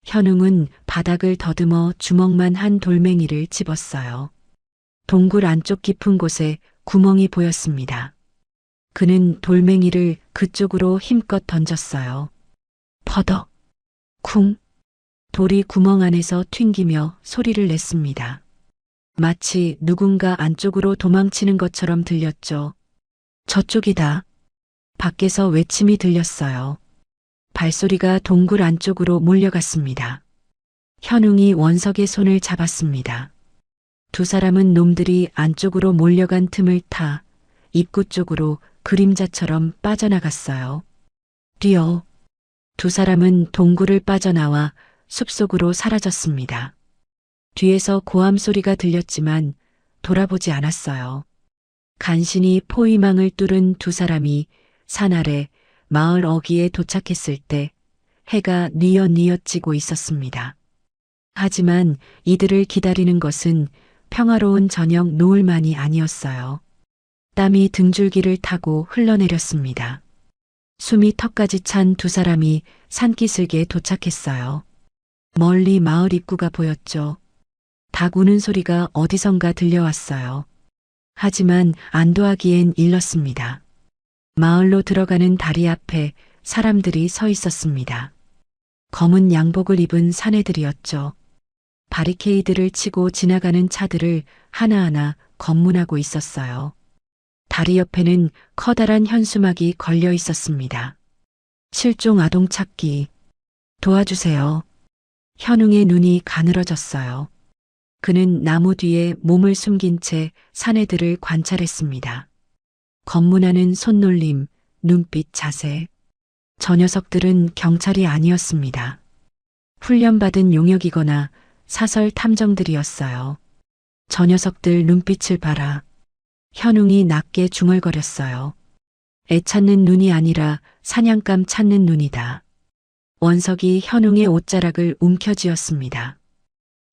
현웅은 바닥을 더듬어 주먹만 한 돌멩이를 집었어요. 동굴 안쪽 깊은 곳에 구멍이 보였습니다. 그는 돌멩이를 그쪽으로 힘껏 던졌어요. 퍼덕. 쿵. 돌이 구멍 안에서 튕기며 소리를 냈습니다. 마치 누군가 안쪽으로 도망치는 것처럼 들렸죠. 저쪽이다. 밖에서 외침이 들렸어요. 발소리가 동굴 안쪽으로 몰려갔습니다. 현웅이 원석의 손을 잡았습니다. 두 사람은 놈들이 안쪽으로 몰려간 틈을 타 입구 쪽으로 그림자처럼 빠져나갔어요. 뛰어. 두 사람은 동굴을 빠져나와 숲속으로 사라졌습니다. 뒤에서 고함 소리가 들렸지만 돌아보지 않았어요. 간신히 포위망을 뚫은 두 사람이 산 아래 마을 어귀에 도착했을 때 해가 뉘엿뉘엿 지고 있었습니다. 하지만 이들을 기다리는 것은 평화로운 저녁 노을만이 아니었어요. 땀이 등줄기를 타고 흘러내렸습니다. 숨이 턱까지 찬 두 사람이 산기슭에 도착했어요. 멀리 마을 입구가 보였죠. 닭 우는 소리가 어디선가 들려왔어요. 하지만 안도하기엔 일렀습니다. 마을로 들어가는 다리 앞에 사람들이 서 있었습니다. 검은 양복을 입은 사내들이었죠. 바리케이드를 치고 지나가는 차들을 하나하나 검문하고 있었어요. 다리 옆에는 커다란 현수막이 걸려 있었습니다. 실종 아동 찾기. 도와주세요. 현웅의 눈이 가늘어졌어요. 그는 나무 뒤에 몸을 숨긴 채 사내들을 관찰했습니다. 검문하는 손놀림, 눈빛, 자세. 저 녀석들은 경찰이 아니었습니다. 훈련받은 용역이거나 사설 탐정들이었어요. 저 녀석들 눈빛을 봐라. 현웅이 낮게 중얼거렸어요. 애 찾는 눈이 아니라 사냥감 찾는 눈이다. 원석이 현웅의 옷자락을 움켜쥐었습니다.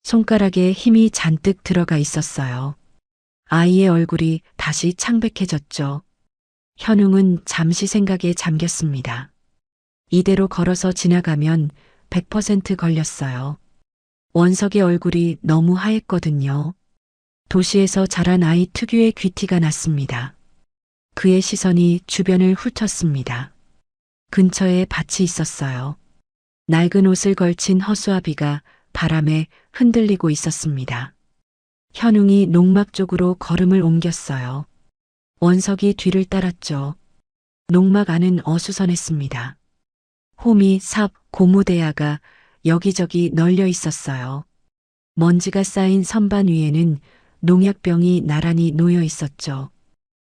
손가락에 힘이 잔뜩 들어가 있었어요. 아이의 얼굴이 다시 창백해졌죠. 현웅은 잠시 생각에 잠겼습니다. 이대로 걸어서 지나가면 100% 걸렸어요. 원석의 얼굴이 너무 하했거든요. 도시에서 자란 아이 특유의 귀티가 났습니다. 그의 시선이 주변을 훑었습니다. 근처에 밭이 있었어요. 낡은 옷을 걸친 허수아비가 바람에 흔들리고 있었습니다. 현웅이 농막 쪽으로 걸음을 옮겼어요. 원석이 뒤를 따랐죠. 농막 안은 어수선했습니다. 호미, 삽, 고무대야가 여기저기 널려 있었어요. 먼지가 쌓인 선반 위에는 농약병이 나란히 놓여 있었죠.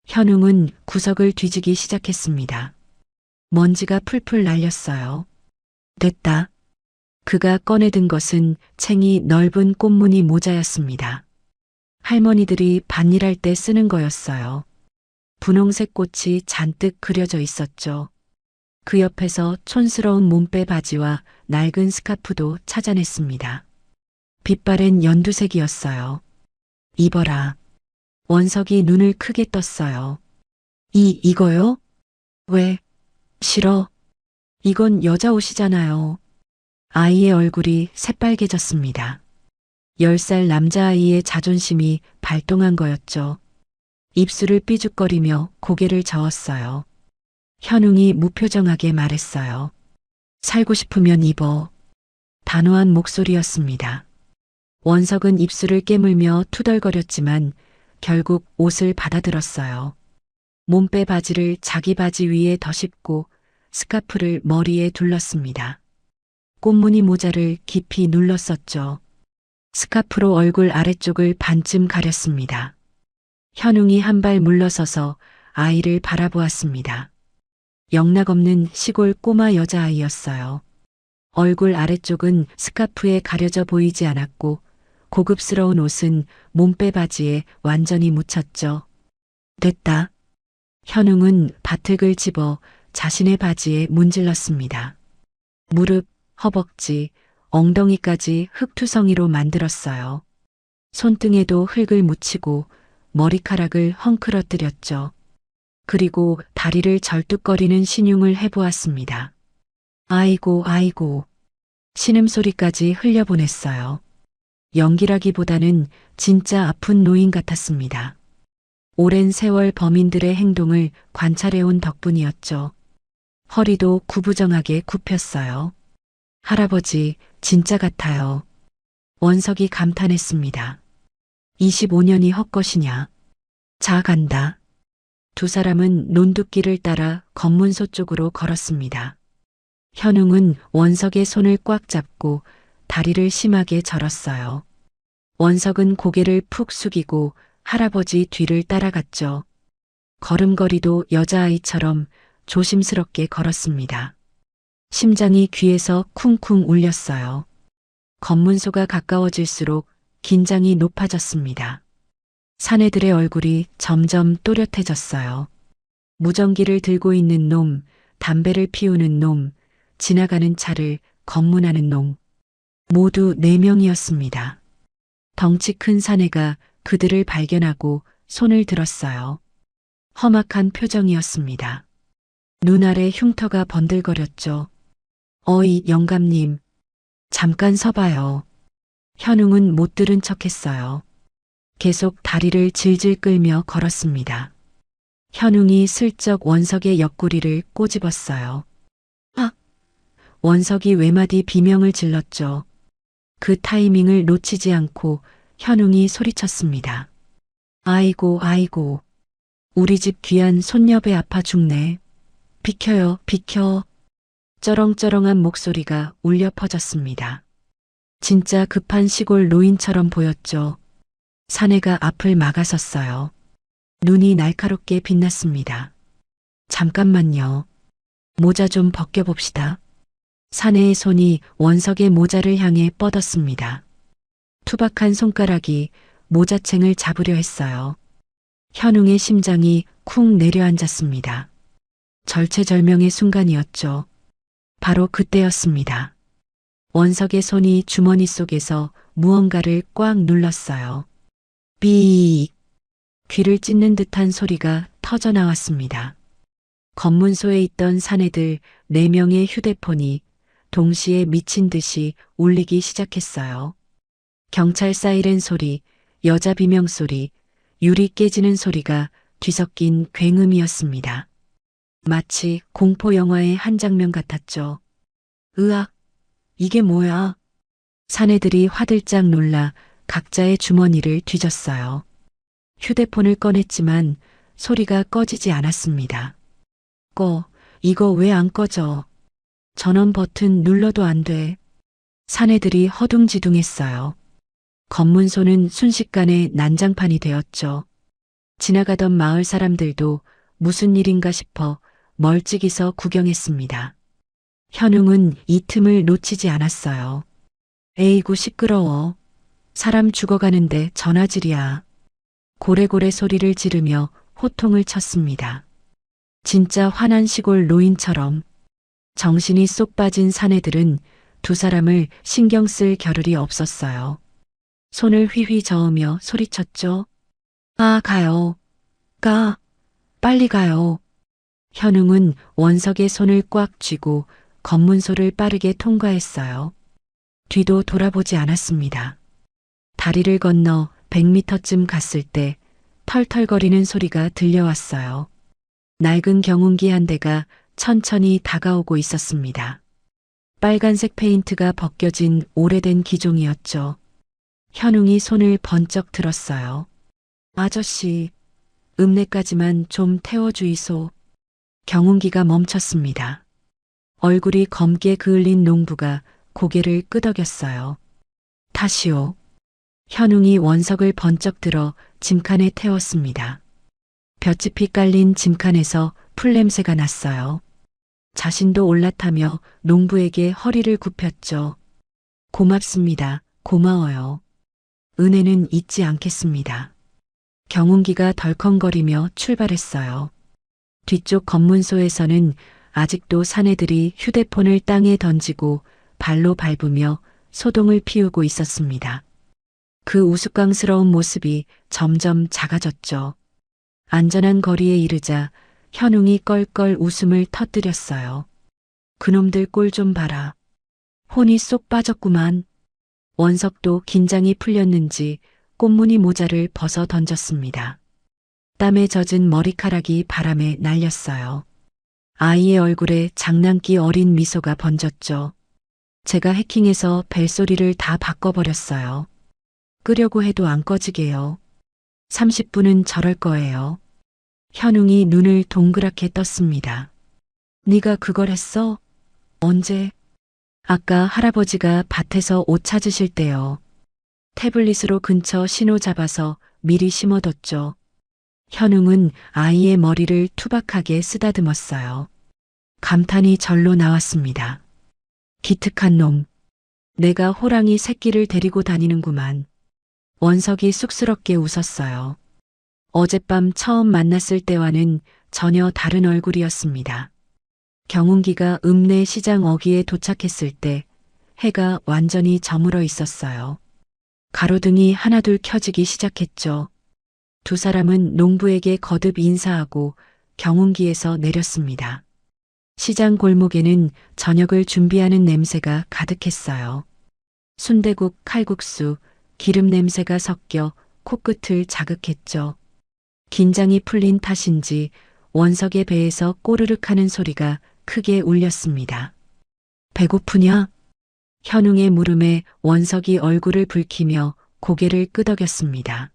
현웅은 구석을 뒤지기 시작했습니다. 먼지가 풀풀 날렸어요. 됐다. 그가 꺼내든 것은 챙이 넓은 꽃무늬 모자였습니다. 할머니들이 밭일할 때 쓰는 거였어요. 분홍색 꽃이 잔뜩 그려져 있었죠. 그 옆에서 촌스러운 몸빼 바지와 낡은 스카프도 찾아냈습니다. 빛바랜 연두색이었어요. 입어라. 원석이 눈을 크게 떴어요. 이거요? 왜? 싫어. 이건 여자 옷이잖아요. 아이의 얼굴이 새빨개졌습니다. 10살 남자아이의 자존심이 발동한 거였죠. 입술을 삐죽거리며 고개를 저었어요. 현웅이 무표정하게 말했어요. 살고 싶으면 입어. 단호한 목소리였습니다. 원석은 입술을 깨물며 투덜거렸지만 결국 옷을 받아들었어요. 몸빼 바지를 자기 바지 위에 덧입고 스카프를 머리에 둘렀습니다. 꽃무늬 모자를 깊이 눌렀었죠. 스카프로 얼굴 아래쪽을 반쯤 가렸습니다. 현웅이 한 발 물러서서 아이를 바라보았습니다. 영락없는 시골 꼬마 여자아이였어요. 얼굴 아래쪽은 스카프에 가려져 보이지 않았고 고급스러운 옷은 몸빼 바지에 완전히 묻혔죠. 됐다. 현웅은 바틀을 집어 자신의 바지에 문질렀습니다. 무릎, 허벅지, 엉덩이까지 흙투성이로 만들었어요. 손등에도 흙을 묻히고 머리카락을 헝클어뜨렸죠. 그리고 다리를 절뚝거리는 신용을 해보았습니다. 아이고 아이고. 신음소리까지 흘려보냈어요. 연기라기보다는 진짜 아픈 노인 같았습니다. 오랜 세월 범인들의 행동을 관찰해온 덕분이었죠. 허리도 구부정하게 굽혔어요. 할아버지, 진짜 같아요. 원석이 감탄했습니다. 25년이 헛것이냐. 자, 간다. 두 사람은 논두길을 따라 검문소 쪽으로 걸었습니다. 현웅은 원석의 손을 꽉 잡고 다리를 심하게 절었어요. 원석은 고개를 푹 숙이고 할아버지 뒤를 따라갔죠. 걸음걸이도 여자아이처럼 조심스럽게 걸었습니다. 심장이 귀에서 쿵쿵 울렸어요. 검문소가 가까워질수록 긴장이 높아졌습니다. 사내들의 얼굴이 점점 또렷해졌어요. 무전기를 들고 있는 놈, 담배를 피우는 놈, 지나가는 차를 검문하는 놈. 모두 4명이었습니다. 덩치 큰 사내가 그들을 발견하고 손을 들었어요. 험악한 표정이었습니다. 눈 아래 흉터가 번들거렸죠. 어이, 영감님. 잠깐 서봐요. 현웅은 못 들은 척했어요. 계속 다리를 질질 끌며 걸었습니다. 현웅이 슬쩍 원석의 옆구리를 꼬집었어요. 아! 원석이 외마디 비명을 질렀죠. 그 타이밍을 놓치지 않고 현웅이 소리쳤습니다. 아이고, 아이고. 우리 집 귀한 손녀배 아파 죽네. 비켜요, 비켜. 쩌렁쩌렁한 목소리가 울려 퍼졌습니다. 진짜 급한 시골 노인처럼 보였죠. 사내가 앞을 막아섰어요. 눈이 날카롭게 빛났습니다. 잠깐만요. 모자 좀 벗겨봅시다. 사내의 손이 원석의 모자를 향해 뻗었습니다. 투박한 손가락이 모자챙을 잡으려 했어요. 현웅의 심장이 쿵 내려앉았습니다. 절체절명의 순간이었죠. 바로 그때였습니다. 원석의 손이 주머니 속에서 무언가를 꽉 눌렀어요. 삐익! 귀를 찢는 듯한 소리가 터져나왔습니다. 검문소에 있던 사내들 4명의 휴대폰이 동시에 미친 듯이 울리기 시작했어요. 경찰 사이렌 소리, 여자 비명 소리, 유리 깨지는 소리가 뒤섞인 굉음이었습니다. 마치 공포 영화의 한 장면 같았죠. 으악! 이게 뭐야? 사내들이 화들짝 놀라 각자의 주머니를 뒤졌어요. 휴대폰을 꺼냈지만 소리가 꺼지지 않았습니다. 이거 왜 안 꺼져? 전원 버튼 눌러도 안 돼. 사내들이 허둥지둥했어요. 검문소는 순식간에 난장판이 되었죠. 지나가던 마을 사람들도 무슨 일인가 싶어 멀찍이서 구경했습니다. 현웅은 이 틈을 놓치지 않았어요. 에이구 시끄러워. 사람 죽어가는데 전화질이야. 고래고래 소리를 지르며 호통을 쳤습니다. 진짜 화난 시골 노인처럼. 정신이 쏙 빠진 사내들은 두 사람을 신경 쓸 겨를이 없었어요. 손을 휘휘 저으며 소리쳤죠. 아, 가요. 빨리 가요. 현웅은 원석의 손을 꽉 쥐고 검문소를 빠르게 통과했어요. 뒤도 돌아보지 않았습니다. 다리를 건너 100m쯤 갔을 때 털털거리는 소리가 들려왔어요. 낡은 경운기 한 대가 천천히 다가오고 있었습니다. 빨간색 페인트가 벗겨진 오래된 기종이었죠. 현웅이 손을 번쩍 들었어요. 아저씨, 읍내까지만 좀 태워주이소. 경운기가 멈췄습니다. 얼굴이 검게 그을린 농부가 고개를 끄덕였어요. 다시오. 현웅이 원석을 번쩍 들어 짐칸에 태웠습니다. 볏짚이 깔린 짐칸에서 풀냄새가 났어요. 자신도 올라타며 농부에게 허리를 굽혔죠. 고맙습니다. 고마워요. 은혜는 잊지 않겠습니다. 경운기가 덜컹거리며 출발했어요. 뒤쪽 검문소에서는 아직도 사내들이 휴대폰을 땅에 던지고 발로 밟으며 소동을 피우고 있었습니다. 그 우스꽝스러운 모습이 점점 작아졌죠. 안전한 거리에 이르자 현웅이 껄껄 웃음을 터뜨렸어요. 그놈들 꼴 좀 봐라. 혼이 쏙 빠졌구만. 원석도 긴장이 풀렸는지 꽃무늬 모자를 벗어 던졌습니다. 땀에 젖은 머리카락이 바람에 날렸어요. 아이의 얼굴에 장난기 어린 미소가 번졌죠. 제가 해킹해서 벨소리를 다 바꿔버렸어요. 끄려고 해도 안 꺼지게요. 30분은 저럴 거예요. 현웅이 눈을 동그랗게 떴습니다. 네가 그걸 했어? 언제? 아까 할아버지가 밭에서 옷 찾으실 때요. 태블릿으로 근처 신호 잡아서 미리 심어뒀죠. 현웅은 아이의 머리를 투박하게 쓰다듬었어요. 감탄이 절로 나왔습니다. 기특한 놈. 내가 호랑이 새끼를 데리고 다니는구만. 원석이 쑥스럽게 웃었어요. 어젯밤 처음 만났을 때와는 전혀 다른 얼굴이었습니다. 경운기가 읍내 시장 어귀에 도착했을 때 해가 완전히 저물어 있었어요. 가로등이 하나둘 켜지기 시작했죠. 두 사람은 농부에게 거듭 인사하고 경운기에서 내렸습니다. 시장 골목에는 저녁을 준비하는 냄새가 가득했어요. 순대국, 칼국수, 기름 냄새가 섞여 코끝을 자극했죠. 긴장이 풀린 탓인지 원석의 배에서 꼬르륵 하는 소리가 크게 울렸습니다. 배고프냐? 현웅의 물음에 원석이 얼굴을 붉히며 고개를 끄덕였습니다.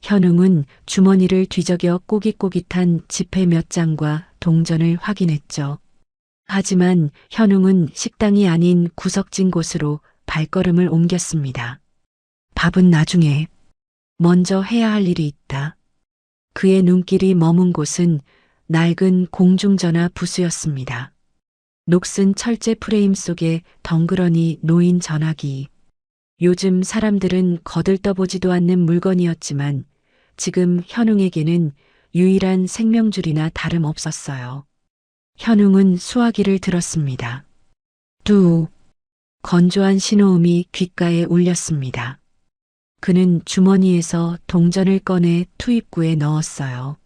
현웅은 주머니를 뒤적여 꼬깃꼬깃한 지폐 몇 장과 동전을 확인했죠. 하지만 현웅은 식당이 아닌 구석진 곳으로 발걸음을 옮겼습니다. 밥은 나중에. 먼저 해야 할 일이 있다. 그의 눈길이 머문 곳은 낡은 공중전화 부스였습니다. 녹슨 철제 프레임 속에 덩그러니 놓인 전화기. 요즘 사람들은 거들떠보지도 않는 물건이었지만 지금 현웅에게는 유일한 생명줄이나 다름없었어요. 현웅은 수화기를 들었습니다. 뚜. 건조한 신호음이 귓가에 울렸습니다. 그는 주머니에서 동전을 꺼내 투입구에 넣었어요.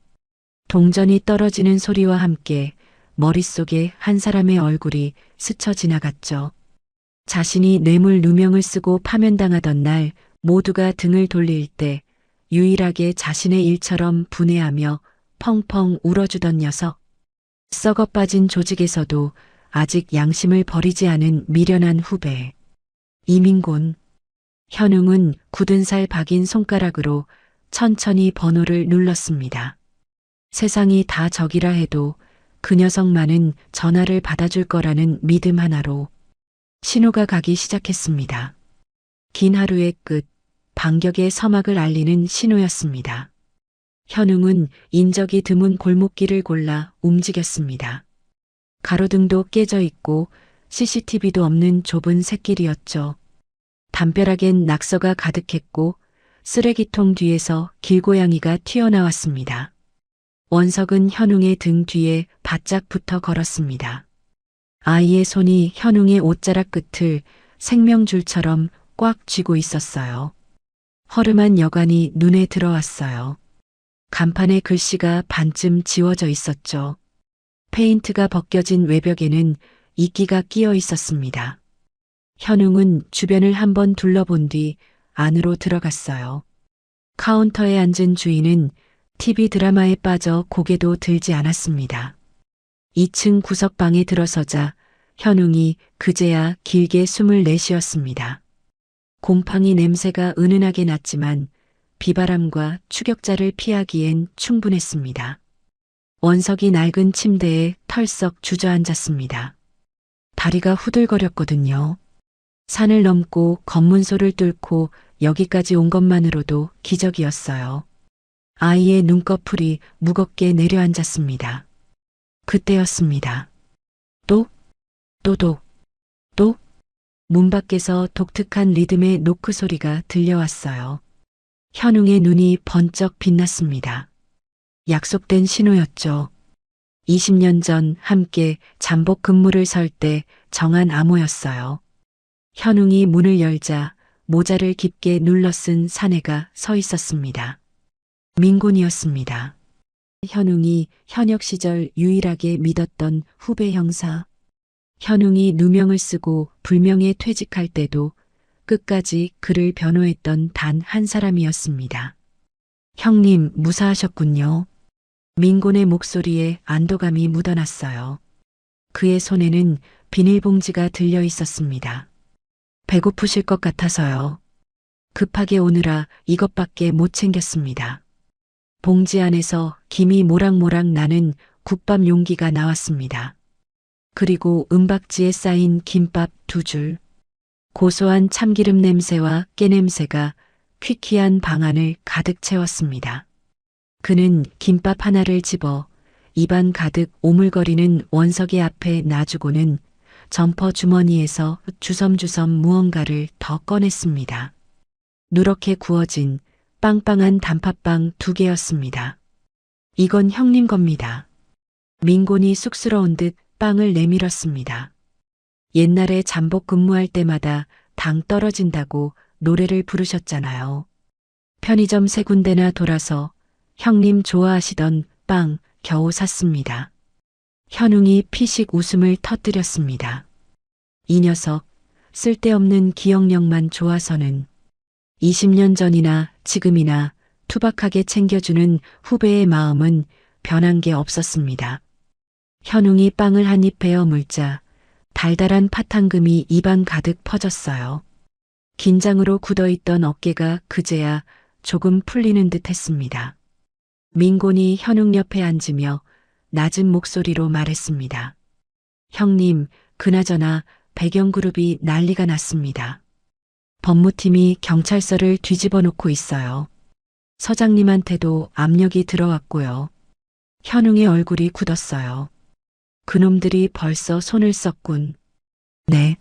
동전이 떨어지는 소리와 함께 머릿속에 한 사람의 얼굴이 스쳐 지나갔죠. 자신이 뇌물 누명을 쓰고 파면당하던 날 모두가 등을 돌릴 때 유일하게 자신의 일처럼 분해하며 펑펑 울어주던 녀석. 썩어 빠진 조직에서도 아직 양심을 버리지 않은 미련한 후배. 이민곤. 현웅은 굳은 살 박인 손가락으로 천천히 번호를 눌렀습니다. 세상이 다 적이라 해도 그 녀석만은 전화를 받아줄 거라는 믿음 하나로 신호가 가기 시작했습니다. 긴 하루의 끝, 반격의 서막을 알리는 신호였습니다. 현웅은 인적이 드문 골목길을 골라 움직였습니다. 가로등도 깨져 있고 CCTV도 없는 좁은 샛길이었죠. 담벼락엔 낙서가 가득했고 쓰레기통 뒤에서 길고양이가 튀어나왔습니다. 원석은 현웅의 등 뒤에 바짝 붙어 걸었습니다. 아이의 손이 현웅의 옷자락 끝을 생명줄처럼 꽉 쥐고 있었어요. 허름한 여관이 눈에 들어왔어요. 간판에 글씨가 반쯤 지워져 있었죠. 페인트가 벗겨진 외벽에는 이끼가 끼어 있었습니다. 현웅은 주변을 한번 둘러본 뒤 안으로 들어갔어요. 카운터에 앉은 주인은 TV 드라마에 빠져 고개도 들지 않았습니다. 2층 구석방에 들어서자 현웅이 그제야 길게 숨을 내쉬었습니다. 곰팡이 냄새가 은은하게 났지만 비바람과 추격자를 피하기엔 충분했습니다. 원석이 낡은 침대에 털썩 주저앉았습니다. 다리가 후들거렸거든요. 산을 넘고 검문소를 뚫고 여기까지 온 것만으로도 기적이었어요. 아이의 눈꺼풀이 무겁게 내려앉았습니다. 그때였습니다. 또 문 밖에서 독특한 리듬의 노크 소리가 들려왔어요. 현웅의 눈이 번쩍 빛났습니다. 약속된 신호였죠. 20년 전 함께 잠복 근무를 설 때 정한 암호였어요. 현웅이 문을 열자 모자를 깊게 눌러 쓴 사내가 서 있었습니다. 민곤이었습니다. 현웅이 현역 시절 유일하게 믿었던 후배 형사. 현웅이 누명을 쓰고 불명예 퇴직할 때도 끝까지 그를 변호했던 단 한 사람이었습니다. 형님 무사하셨군요. 민곤의 목소리에 안도감이 묻어났어요. 그의 손에는 비닐봉지가 들려 있었습니다. 배고프실 것 같아서요. 급하게 오느라 이것밖에 못 챙겼습니다. 봉지 안에서 김이 모락모락 나는 국밥 용기가 나왔습니다. 그리고 은박지에 쌓인 김밥 2줄. 고소한 참기름 냄새와 깨냄새가 퀴퀴한 방 안을 가득 채웠습니다. 그는 김밥 하나를 집어 입안 가득 오물거리는 원석이 앞에 놔주고는 점퍼 주머니에서 주섬주섬 무언가를 더 꺼냈습니다. 누렇게 구워진 빵빵한 단팥빵 2개였습니다. 이건 형님 겁니다. 민곤이 쑥스러운 듯 빵을 내밀었습니다. 옛날에 잠복 근무할 때마다 당 떨어진다고 노래를 부르셨잖아요. 편의점 3군데나 돌아서 형님 좋아하시던 빵 겨우 샀습니다. 현웅이 피식 웃음을 터뜨렸습니다. 이 녀석 쓸데없는 기억력만 좋아서는 20년 전이나 지금이나 투박하게 챙겨주는 후배의 마음은 변한 게 없었습니다. 현웅이 빵을 한 입 베어 물자 달달한 팥향금이 입안 가득 퍼졌어요. 긴장으로 굳어있던 어깨가 그제야 조금 풀리는 듯 했습니다. 민곤이 현웅 옆에 앉으며 낮은 목소리로 말했습니다. 형님, 그나저나 배경그룹이 난리가 났습니다. 법무팀이 경찰서를 뒤집어 놓고 있어요. 서장님한테도 압력이 들어왔고요. 현웅의 얼굴이 굳었어요. 그놈들이 벌써 손을 썼군. 네.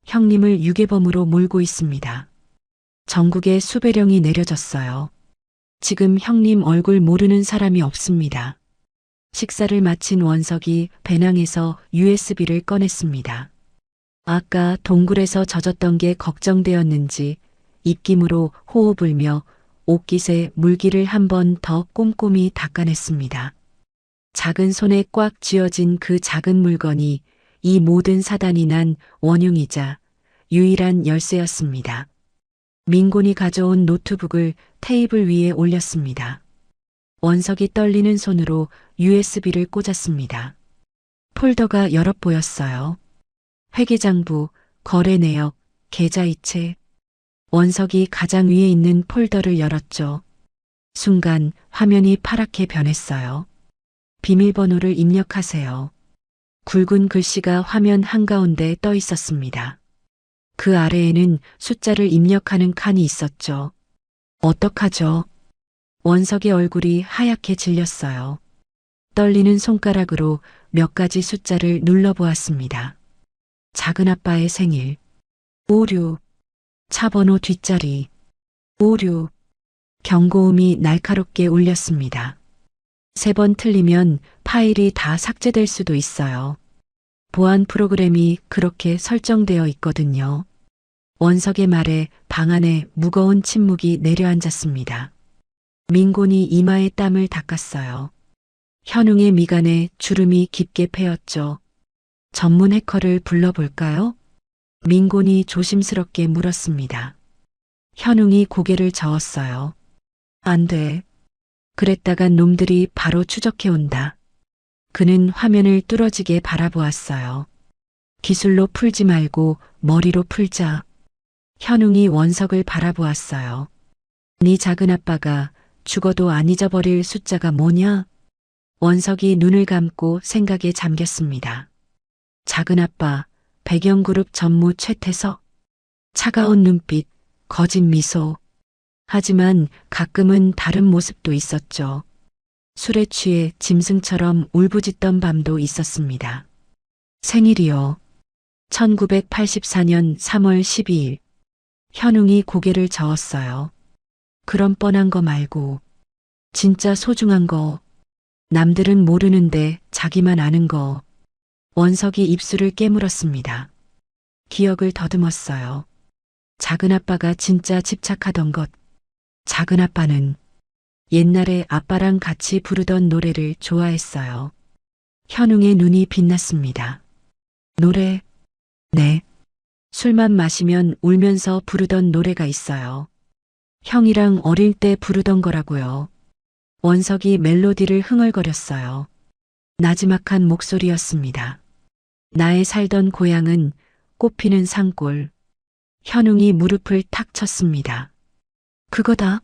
형님을 유괴범으로 몰고 있습니다. 전국에 수배령이 내려졌어요. 지금 형님 얼굴 모르는 사람이 없습니다. 식사를 마친 원석이 배낭에서 USB를 꺼냈습니다. 아까 동굴에서 젖었던 게 걱정되었는지 입김으로 호호 불며 옷깃에 물기를 한 번 더 꼼꼼히 닦아냈습니다. 작은 손에 꽉 쥐어진 그 작은 물건이 이 모든 사단이 난 원흉이자 유일한 열쇠였습니다. 민곤이 가져온 노트북을 테이블 위에 올렸습니다. 원석이 떨리는 손으로 USB를 꽂았습니다. 폴더가 여러 보였어요. 회계장부, 거래내역, 계좌이체. 원석이 가장 위에 있는 폴더를 열었죠. 순간 화면이 파랗게 변했어요. 비밀번호를 입력하세요. 굵은 글씨가 화면 한가운데 떠 있었습니다. 그 아래에는 숫자를 입력하는 칸이 있었죠. 어떡하죠? 원석의 얼굴이 하얗게 질렸어요. 떨리는 손가락으로 몇 가지 숫자를 눌러보았습니다. 작은아빠의 생일, 56, 차번호 뒷자리, 56, 경고음이 날카롭게 울렸습니다. 3번 틀리면 파일이 다 삭제될 수도 있어요. 보안 프로그램이 그렇게 설정되어 있거든요. 원석의 말에 방 안에 무거운 침묵이 내려앉았습니다. 민곤이 이마에 땀을 닦았어요. 현웅의 미간에 주름이 깊게 패였죠. 전문 해커를 불러볼까요? 민곤이 조심스럽게 물었습니다. 현웅이 고개를 저었어요. 안 돼. 그랬다간 놈들이 바로 추적해 온다. 그는 화면을 뚫어지게 바라보았어요. 기술로 풀지 말고 머리로 풀자. 현웅이 원석을 바라보았어요. 네 작은아빠가 죽어도 안 잊어버릴 숫자가 뭐냐? 원석이 눈을 감고 생각에 잠겼습니다. 작은아빠, 배경그룹 전무 최태석. 차가운 눈빛, 거짓 미소. 하지만 가끔은 다른 모습도 있었죠. 술에 취해 짐승처럼 울부짖던 밤도 있었습니다. 생일이요. 1984년 3월 12일. 현웅이 고개를 저었어요. 그런 뻔한 거 말고 진짜 소중한 거. 남들은 모르는데 자기만 아는 거. 원석이 입술을 깨물었습니다. 기억을 더듬었어요. 작은아빠가 진짜 집착하던 것. 작은아빠는 옛날에 아빠랑 같이 부르던 노래를 좋아했어요. 현웅의 눈이 빛났습니다. 노래? 네. 술만 마시면 울면서 부르던 노래가 있어요. 형이랑 어릴 때 부르던 거라고요. 원석이 멜로디를 흥얼거렸어요. 나지막한 목소리였습니다. 나의 살던 고향은 꽃피는 산골. 현웅이 무릎을 탁 쳤습니다. 그거다.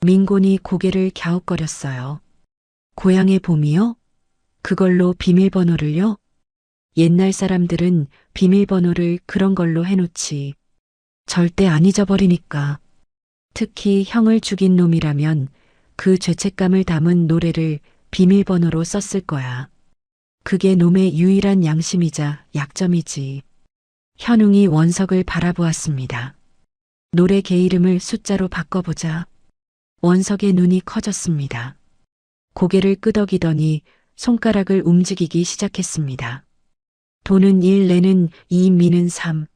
민곤이 고개를 갸웃거렸어요. 고향의 봄이요? 그걸로 비밀번호를요? 옛날 사람들은 비밀번호를 그런 걸로 해놓지. 절대 안 잊어버리니까. 특히 형을 죽인 놈이라면 그 죄책감을 담은 노래를 비밀번호로 썼을 거야. 그게 놈의 유일한 양심이자 약점이지. 현웅이 원석을 바라보았습니다. 노래 개 이름을 숫자로 바꿔보자. 원석의 눈이 커졌습니다. 고개를 끄덕이더니 손가락을 움직이기 시작했습니다. 도는 1, 내는 2, 미는 3.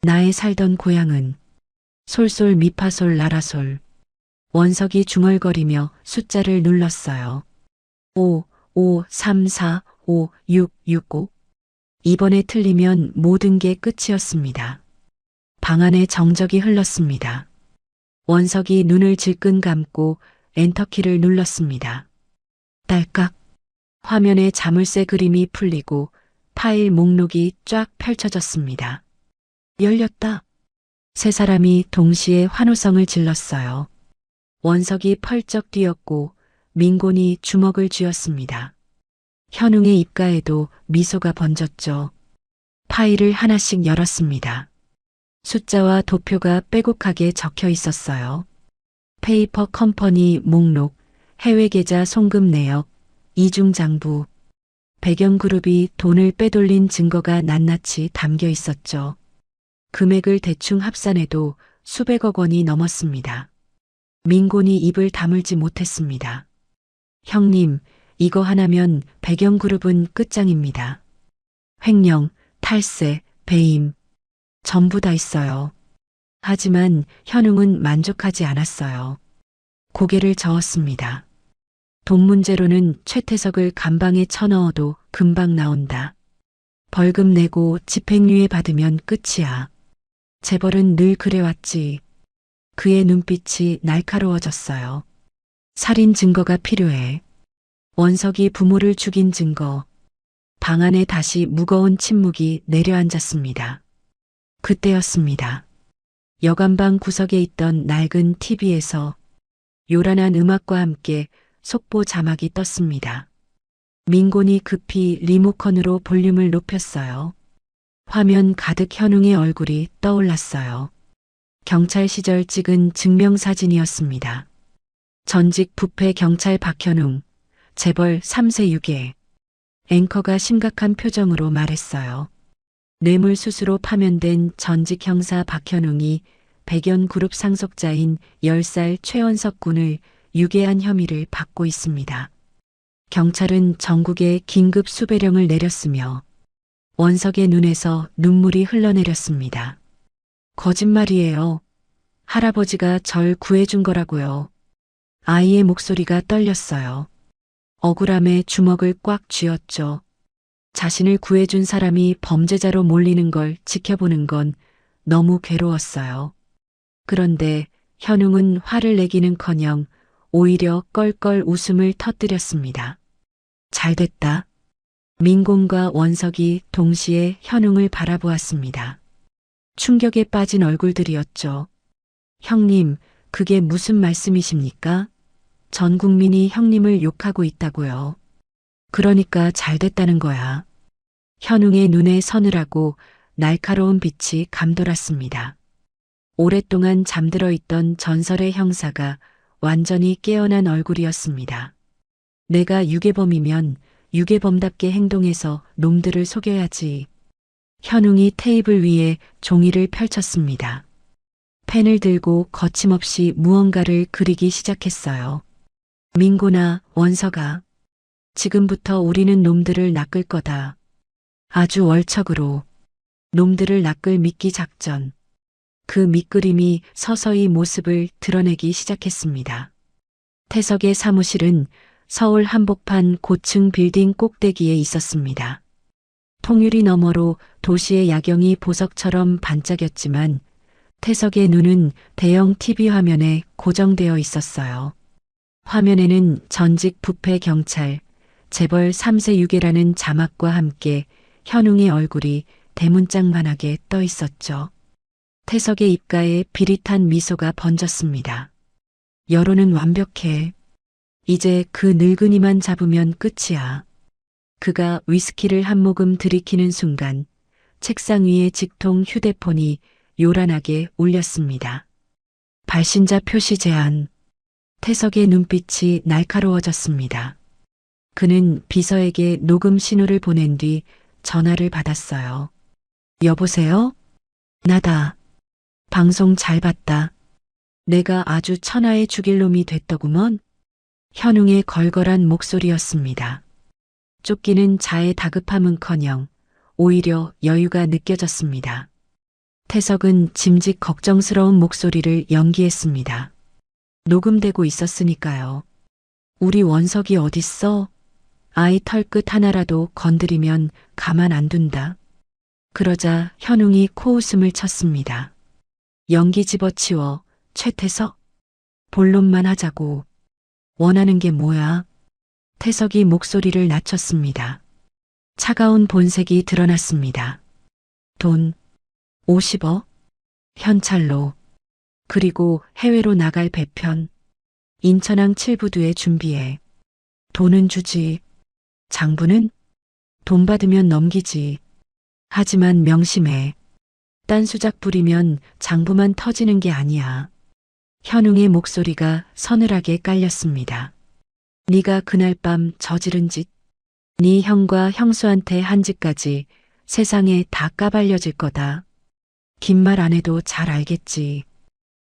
나의 살던 고향은 솔솔 미파솔 라라솔. 원석이 중얼거리며 숫자를 눌렀어요. 5, 5, 3, 4, 5, 6, 6, 5. 이번에 틀리면 모든 게 끝이었습니다. 방 안에 정적이 흘렀습니다. 원석이 눈을 질끈 감고 엔터키를 눌렀습니다. 딸깍. 화면에 자물쇠 그림이 풀리고 파일 목록이 쫙 펼쳐졌습니다. 열렸다. 세 사람이 동시에 환호성을 질렀어요. 원석이 펄쩍 뛰었고 민곤이 주먹을 쥐었습니다. 현웅의 입가에도 미소가 번졌죠. 파일을 하나씩 열었습니다. 숫자와 도표가 빼곡하게 적혀 있었어요. 페이퍼 컴퍼니 목록, 해외 계좌 송금 내역, 이중장부. 배경그룹이 돈을 빼돌린 증거가 낱낱이 담겨 있었죠. 금액을 대충 합산해도 수백억 원이 넘었습니다. 민곤이 입을 다물지 못했습니다. 형님, 이거 하나면 배경그룹은 끝장입니다. 횡령, 탈세, 배임, 전부 다 있어요. 하지만 현웅은 만족하지 않았어요. 고개를 저었습니다. 돈 문제로는 최태석을 감방에 쳐넣어도 금방 나온다. 벌금 내고 집행유예 받으면 끝이야. 재벌은 늘 그래왔지. 그의 눈빛이 날카로워졌어요. 살인 증거가 필요해. 원석이 부모를 죽인 증거. 방 안에 다시 무거운 침묵이 내려앉았습니다. 그때였습니다. 여관방 구석에 있던 낡은 TV에서 요란한 음악과 함께 속보 자막이 떴습니다. 민곤이 급히 리모컨으로 볼륨을 높였어요. 화면 가득 현웅의 얼굴이 떠올랐어요. 경찰 시절 찍은 증명사진이었습니다. 전직 부패 경찰 박현웅, 재벌 3세 유괴. 앵커가 심각한 표정으로 말했어요. 뇌물수수로 파면된 전직 형사 박현웅이 백연그룹 상속자인 10살 최원석 군을 유괴한 혐의를 받고 있습니다. 경찰은 전국에 긴급 수배령을 내렸으며 원석의 눈에서 눈물이 흘러내렸습니다. 거짓말이에요. 할아버지가 절 구해준 거라고요. 아이의 목소리가 떨렸어요. 억울함에 주먹을 꽉 쥐었죠. 자신을 구해준 사람이 범죄자로 몰리는 걸 지켜보는 건 너무 괴로웠어요. 그런데 현웅은 화를 내기는커녕 오히려 껄껄 웃음을 터뜨렸습니다. 잘됐다. 민곤과 원석이 동시에 현웅을 바라보았습니다. 충격에 빠진 얼굴들이었죠. 형님, 그게 무슨 말씀이십니까? 전 국민이 형님을 욕하고 있다고요. 그러니까 잘됐다는 거야. 현웅의 눈에 서늘하고 날카로운 빛이 감돌았습니다. 오랫동안 잠들어 있던 전설의 형사가 완전히 깨어난 얼굴이었습니다. 내가 유괴범이면 유괴범답게 행동해서 놈들을 속여야지. 현웅이 테이블 위에 종이를 펼쳤습니다. 펜을 들고 거침없이 무언가를 그리기 시작했어요. 민곤아, 원석아. 지금부터 우리는 놈들을 낚을 거다. 아주 월척으로. 놈들을 낚을 미끼 작전. 그 밑그림이 서서히 모습을 드러내기 시작했습니다. 태석의 사무실은 서울 한복판 고층 빌딩 꼭대기에 있었습니다. 통유리 너머로 도시의 야경이 보석처럼 반짝였지만 태석의 눈은 대형 TV 화면에 고정되어 있었어요. 화면에는 전직 부패 경찰, 재벌 3세 유괴라는 자막과 함께 현웅의 얼굴이 대문짝만하게 떠 있었죠. 태석의 입가에 비릿한 미소가 번졌습니다. 여론은 완벽해. 이제 그 늙은이만 잡으면 끝이야. 그가 위스키를 한 모금 들이키는 순간 책상 위의 직통 휴대폰이 요란하게 울렸습니다. 발신자 표시 제한. 태석의 눈빛이 날카로워졌습니다. 그는 비서에게 녹음 신호를 보낸 뒤 전화를 받았어요. 여보세요? 나다. 방송 잘 봤다. 내가 아주 천하의 죽일 놈이 됐더구먼. 현웅의 걸걸한 목소리였습니다. 쫓기는 자의 다급함은커녕 오히려 여유가 느껴졌습니다. 태석은 짐짓 걱정스러운 목소리를 연기했습니다. 녹음되고 있었으니까요. 우리 원석이 어딨어? 아이 털끝 하나라도 건드리면 가만 안 둔다. 그러자 현웅이 코웃음을 쳤습니다. 연기 집어치워, 최태석. 본론만 하자고. 원하는 게 뭐야? 태석이 목소리를 낮췄습니다. 차가운 본색이 드러났습니다. 돈 50억? 현찰로. 그리고 해외로 나갈 배편. 인천항 7부두에 준비해. 돈은 주지. 장부는? 돈 받으면 넘기지. 하지만 명심해. 딴 수작 부리면 장부만 터지는 게 아니야. 현웅의 목소리가 서늘하게 깔렸습니다. 네가 그날 밤 저지른 짓, 네 형과 형수한테 한 짓까지 세상에 다 까발려질 거다. 긴 말 안 해도 잘 알겠지.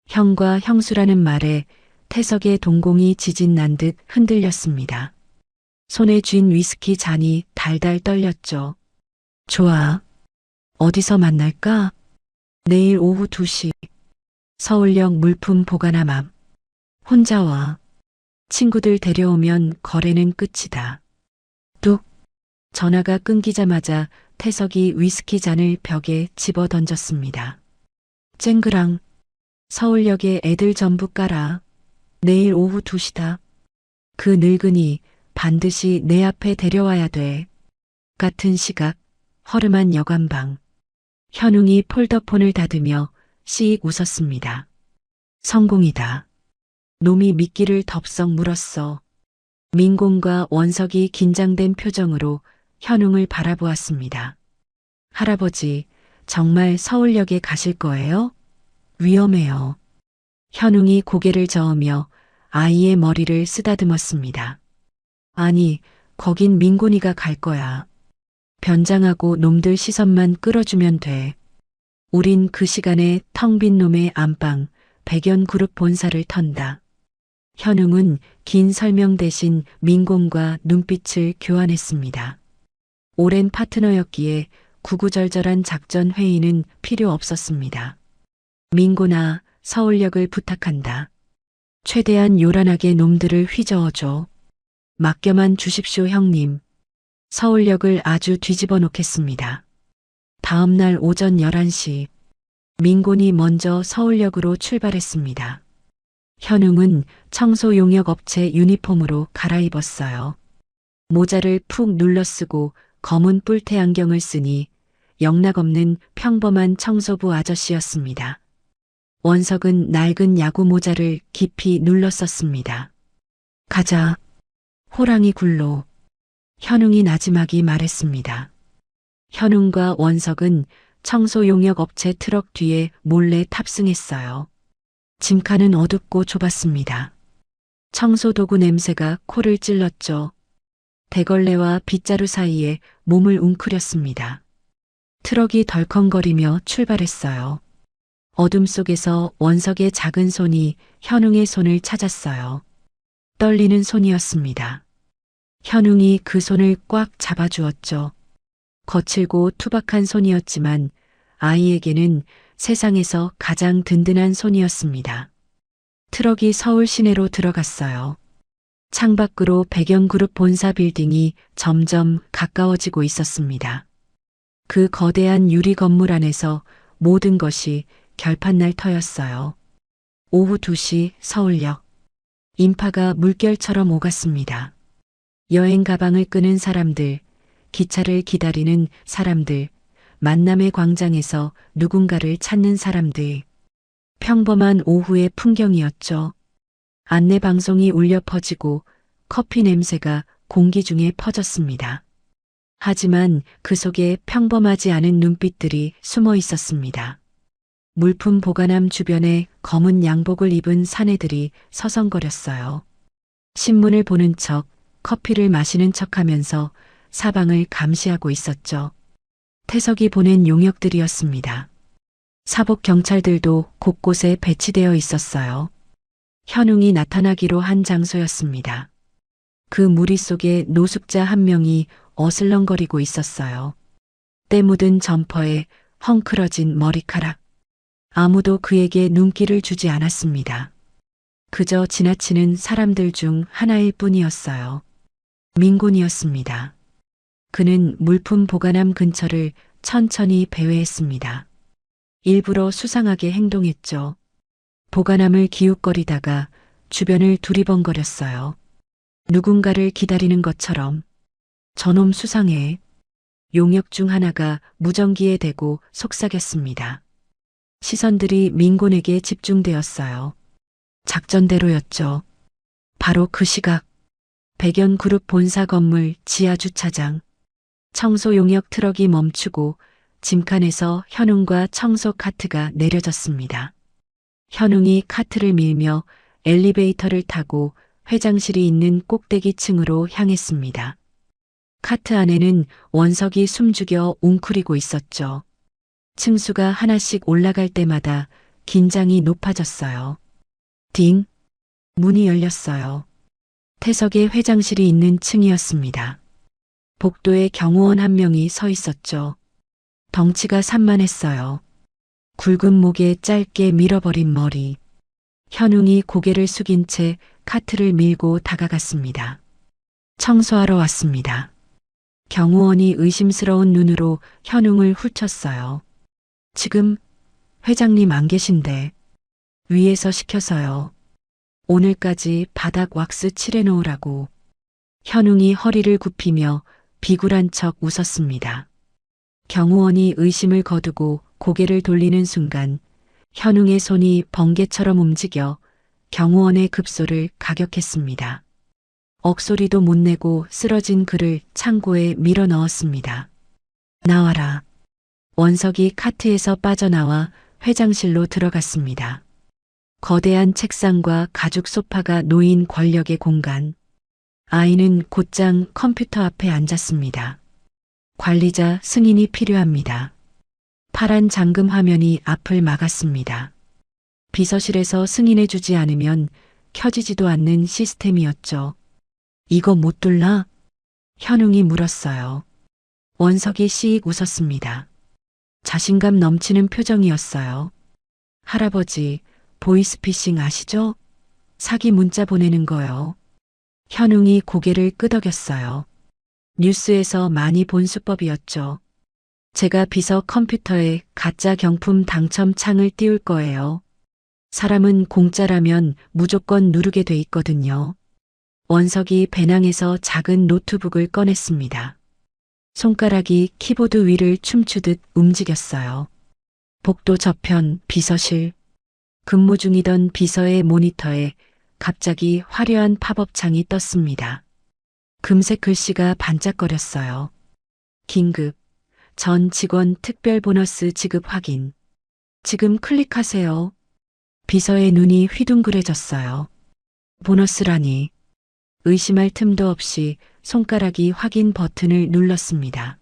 형과 형수라는 말에 태석의 동공이 지진 난 듯 흔들렸습니다. 손에 쥔 위스키 잔이 달달 떨렸죠. 좋아. 어디서 만날까? 내일 오후 2시. 서울역 물품 보관함 앞. 혼자 와. 친구들 데려오면 거래는 끝이다. 뚝. 전화가 끊기자마자 태석이 위스키 잔을 벽에 집어 던졌습니다. 쨍그랑. 서울역에 애들 전부 깔아. 내일 오후 2시다. 그 늙은이 반드시 내 앞에 데려와야 돼. 같은 시각, 허름한 여관방. 현웅이 폴더폰을 닫으며 씩 웃었습니다. 성공이다. 놈이 미끼를 덥석 물었어. 민공과 원석이 긴장된 표정으로 현웅을 바라보았습니다. 할아버지, 정말 서울역에 가실 거예요? 위험해요. 현웅이 고개를 저으며 아이의 머리를 쓰다듬었습니다. 아니, 거긴 민곤이가 갈 거야. 변장하고 놈들 시선만 끌어주면 돼. 우린 그 시간에 텅 빈 놈의 안방, 백연그룹 본사를 턴다. 현웅은 긴 설명 대신 민곤과 눈빛을 교환했습니다. 오랜 파트너였기에 구구절절한 작전 회의는 필요 없었습니다. 민곤아, 서울역을 부탁한다. 최대한 요란하게 놈들을 휘저어줘. 맡겨만 주십시오, 형님. 서울역을 아주 뒤집어 놓겠습니다. 다음 날 오전 11시, 민곤이 먼저 서울역으로 출발했습니다. 현웅은 청소용역업체 유니폼으로 갈아입었어요. 모자를 푹 눌러쓰고 검은 뿔테 안경을 쓰니 영락없는 평범한 청소부 아저씨였습니다. 원석은 낡은 야구 모자를 깊이 눌렀었습니다. 가자. 호랑이 굴로. 현웅이 나지막이 말했습니다. 현웅과 원석은 청소용역 업체 트럭 뒤에 몰래 탑승했어요. 짐칸은 어둡고 좁았습니다. 청소도구 냄새가 코를 찔렀죠. 대걸레와 빗자루 사이에 몸을 웅크렸습니다. 트럭이 덜컹거리며 출발했어요. 어둠 속에서 원석의 작은 손이 현웅의 손을 찾았어요. 떨리는 손이었습니다. 현웅이 그 손을 꽉 잡아주었죠. 거칠고 투박한 손이었지만 아이에게는 세상에서 가장 든든한 손이었습니다. 트럭이 서울 시내로 들어갔어요. 창밖으로 백연그룹 본사 빌딩이 점점 가까워지고 있었습니다. 그 거대한 유리 건물 안에서 모든 것이 결판날 터였어요. 오후 2시 서울역. 인파가 물결처럼 오갔습니다. 여행 가방을 끄는 사람들, 기차를 기다리는 사람들, 만남의 광장에서 누군가를 찾는 사람들. 평범한 오후의 풍경이었죠. 안내방송이 울려 퍼지고 커피 냄새가 공기 중에 퍼졌습니다. 하지만 그 속에 평범하지 않은 눈빛들이 숨어 있었습니다. 물품 보관함 주변에 검은 양복을 입은 사내들이 서성거렸어요. 신문을 보는 척, 커피를 마시는 척하면서 사방을 감시하고 있었죠. 태석이 보낸 용역들이었습니다. 사복 경찰들도 곳곳에 배치되어 있었어요. 현웅이 나타나기로 한 장소였습니다. 그 무리 속에 노숙자 한 명이 어슬렁거리고 있었어요. 때 묻은 점퍼에 헝클어진 머리카락. 아무도 그에게 눈길을 주지 않았습니다. 그저 지나치는 사람들 중 하나일 뿐이었어요. 민곤이었습니다. 그는 물품 보관함 근처를 천천히 배회했습니다. 일부러 수상하게 행동했죠. 보관함을 기웃거리다가 주변을 두리번거렸어요. 누군가를 기다리는 것처럼. 저놈 수상해. 용역 중 하나가 무전기에 대고 속삭였습니다. 시선들이 민곤에게 집중되었어요. 작전대로였죠. 바로 그 시각 백연그룹 본사 건물 지하 주차장. 청소 용역 트럭이 멈추고 짐칸에서 현웅과 청소 카트가 내려졌습니다. 현웅이 카트를 밀며 엘리베이터를 타고 회장실이 있는 꼭대기 층으로 향했습니다. 카트 안에는 원석이 숨죽여 웅크리고 있었죠. 층수가 하나씩 올라갈 때마다 긴장이 높아졌어요. 딩! 문이 열렸어요. 태석의 회장실이 있는 층이었습니다. 복도에 경호원 한 명이 서 있었죠. 덩치가 산만했어요. 굵은 목에 짧게 밀어버린 머리. 현웅이 고개를 숙인 채 카트를 밀고 다가갔습니다. 청소하러 왔습니다. 경호원이 의심스러운 눈으로 현웅을 훑쳤어요. 지금 회장님 안 계신데 위에서 시켜서요. 오늘까지 바닥 왁스 칠해놓으라고. 현웅이 허리를 굽히며 비굴한 척 웃었습니다. 경호원이 의심을 거두고 고개를 돌리는 순간 현웅의 손이 번개처럼 움직여 경호원의 급소를 가격했습니다. 억소리도 못 내고 쓰러진 그를 창고에 밀어 넣었습니다. 나와라. 원석이 카트에서 빠져나와 회장실로 들어갔습니다. 거대한 책상과 가죽 소파가 놓인 권력의 공간. 아이는 곧장 컴퓨터 앞에 앉았습니다. 관리자 승인이 필요합니다. 파란 잠금 화면이 앞을 막았습니다. 비서실에서 승인해주지 않으면 켜지지도 않는 시스템이었죠. 이거 못 둘라? 현웅이 물었어요. 원석이 씩 웃었습니다. 자신감 넘치는 표정이었어요. 할아버지, 보이스피싱 아시죠? 사기 문자 보내는 거요. 현웅이 고개를 끄덕였어요. 뉴스에서 많이 본 수법이었죠. 제가 비서 컴퓨터에 가짜 경품 당첨 창을 띄울 거예요. 사람은 공짜라면 무조건 누르게 돼 있거든요. 원석이 배낭에서 작은 노트북을 꺼냈습니다. 손가락이 키보드 위를 춤추듯 움직였어요. 복도 저편 비서실. 근무 중이던 비서의 모니터에 갑자기 화려한 팝업 창이 떴습니다. 금색 글씨가 반짝거렸어요. 긴급. 전 직원 특별 보너스 지급 확인. 지금 클릭하세요. 비서의 눈이 휘둥그레졌어요. 보너스라니. 의심할 틈도 없이 손가락이 확인 버튼을 눌렀습니다.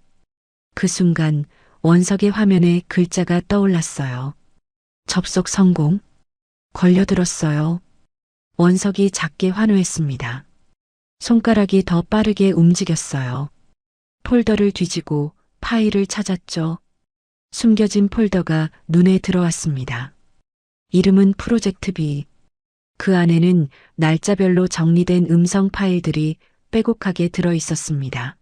그 순간 원석의 화면에 글자가 떠올랐어요. 접속 성공. 걸려들었어요. 원석이 작게 환호했습니다. 손가락이 더 빠르게 움직였어요. 폴더를 뒤지고 파일을 찾았죠. 숨겨진 폴더가 눈에 들어왔습니다. 이름은 프로젝트 B. 그 안에는 날짜별로 정리된 음성 파일들이 빼곡하게 들어 있었습니다.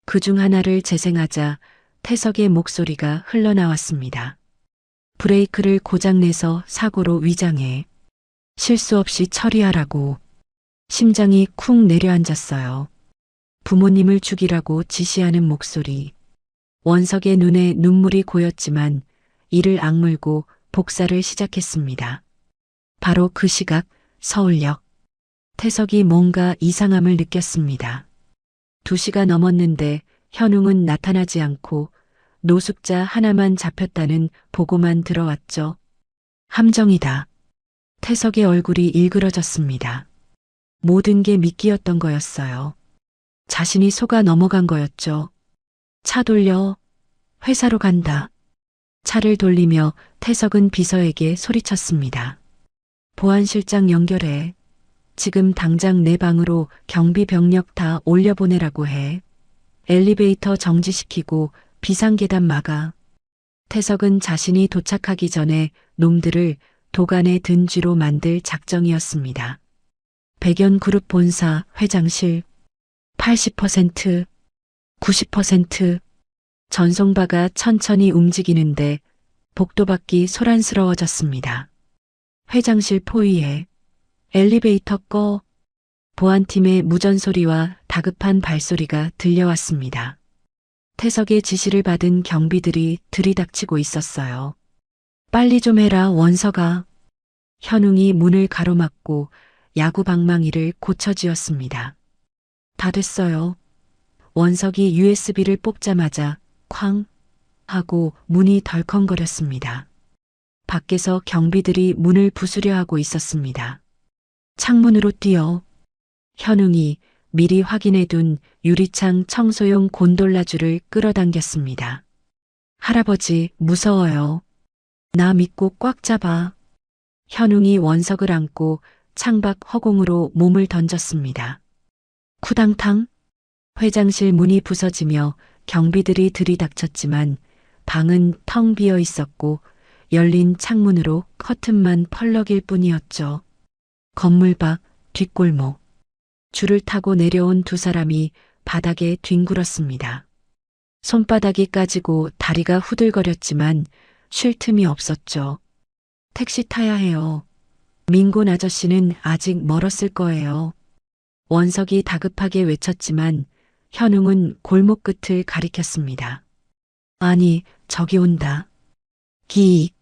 그중 하나를 재생하자 태석의 목소리가 흘러나왔습니다. 브레이크를 고장내서 사고로 위장해. 실수 없이 처리하라고. 심장이 쿵 내려앉았어요. 부모님을 죽이라고 지시하는 목소리. 원석의 눈에 눈물이 고였지만 이를 악물고 복사를 시작했습니다. 바로 그 시각 서울역. 태석이 뭔가 이상함을 느꼈습니다. 2시가 넘었는데 현웅은 나타나지 않고 노숙자 하나만 잡혔다는 보고만 들어왔죠. 함정이다. 태석의 얼굴이 일그러졌습니다. 모든 게 미끼였던 거였어요. 자신이 속아 넘어간 거였죠. 차 돌려. 회사로 간다. 차를 돌리며 태석은 비서에게 소리쳤습니다. 보안실장 연결해. 지금 당장 내 방으로 경비 병력 다 올려보내라고 해. 엘리베이터 정지시키고 비상계단 막아. 태석은 자신이 도착하기 전에 놈들을 도간에 든 쥐로 만들 작정이었습니다. 백연그룹 본사 회장실 80%, 90% 전송바가 천천히 움직이는데 복도밖이 소란스러워졌습니다. 회장실 포위에 엘리베이터 꺼. 보안팀의 무전소리와 다급한 발소리가 들려왔습니다. 태석의 지시를 받은 경비들이 들이닥치고 있었어요. 빨리 좀 해라 원서가. 현웅이 문을 가로막고 야구 방망이를 고쳐쥐었습니다. 다 됐어요. 원석이 USB를 뽑자마자 쾅 하고 문이 덜컹거렸습니다. 밖에서 경비들이 문을 부수려 하고 있었습니다. 창문으로 뛰어. 현웅이 미리 확인해둔 유리창 청소용 곤돌라줄을 끌어당겼습니다. 할아버지 무서워요. 나 믿고 꽉 잡아. 현웅이 원석을 안고 창밖 허공으로 몸을 던졌습니다. 쿠당탕. 회장실 문이 부서지며 경비들이 들이닥쳤지만 방은 텅 비어 있었고 열린 창문으로 커튼만 펄럭일 뿐이었죠. 건물 밖 뒷골목. 줄을 타고 내려온 두 사람이 바닥에 뒹굴었습니다. 손바닥이 까지고 다리가 후들거렸지만 쉴 틈이 없었죠. 택시 타야 해요. 민곤 아저씨는 아직 멀었을 거예요. 원석이 다급하게 외쳤지만 현웅은 골목 끝을 가리켰습니다. 아니, 저기 온다. 기익.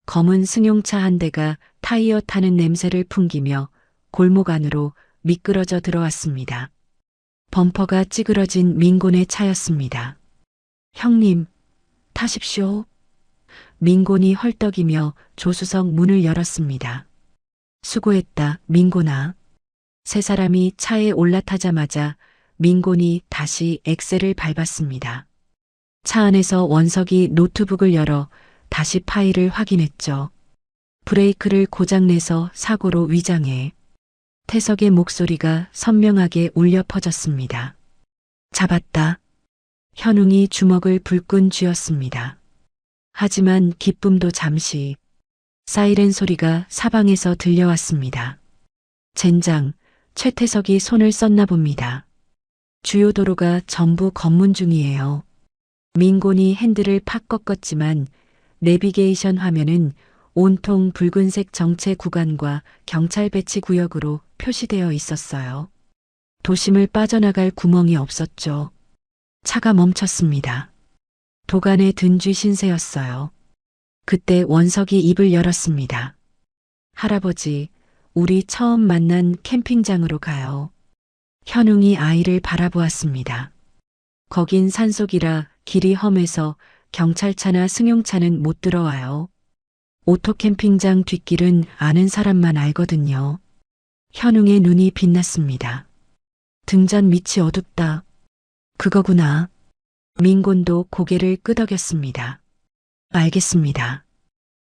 검은 승용차 한 대가 타이어 타는 냄새를 풍기며 골목 안으로 미끄러져 들어왔습니다. 범퍼가 찌그러진 민곤의 차였습니다. 형님, 타십시오. 민곤이 헐떡이며 조수석 문을 열었습니다. 수고했다, 민곤아. 세 사람이 차에 올라타자마자 민곤이 다시 엑셀을 밟았습니다. 차 안에서 원석이 노트북을 열어 다시 파일을 확인했죠. 브레이크를 고장내서 사고로 위장해. 태석의 목소리가 선명하게 울려 퍼졌습니다. 잡았다. 현웅이 주먹을 불끈 쥐었습니다. 하지만 기쁨도 잠시. 사이렌 소리가 사방에서 들려왔습니다. 젠장, 최태석이 손을 썼나 봅니다. 주요 도로가 전부 검문 중이에요. 민곤이 핸들을 팍 꺾었지만 내비게이션 화면은 온통 붉은색 정체 구간과 경찰 배치 구역으로 표시되어 있었어요. 도심을 빠져나갈 구멍이 없었죠. 차가 멈췄습니다. 도간에 든 쥐 신세였어요. 그때 원석이 입을 열었습니다. 할아버지, 우리 처음 만난 캠핑장으로 가요. 현웅이 아이를 바라보았습니다. 거긴 산속이라 길이 험해서 경찰차나 승용차는 못 들어와요. 오토캠핑장 뒷길은 아는 사람만 알거든요. 현웅의 눈이 빛났습니다. 등잔 밑이 어둡다. 그거구나. 민곤도 고개를 끄덕였습니다. 알겠습니다.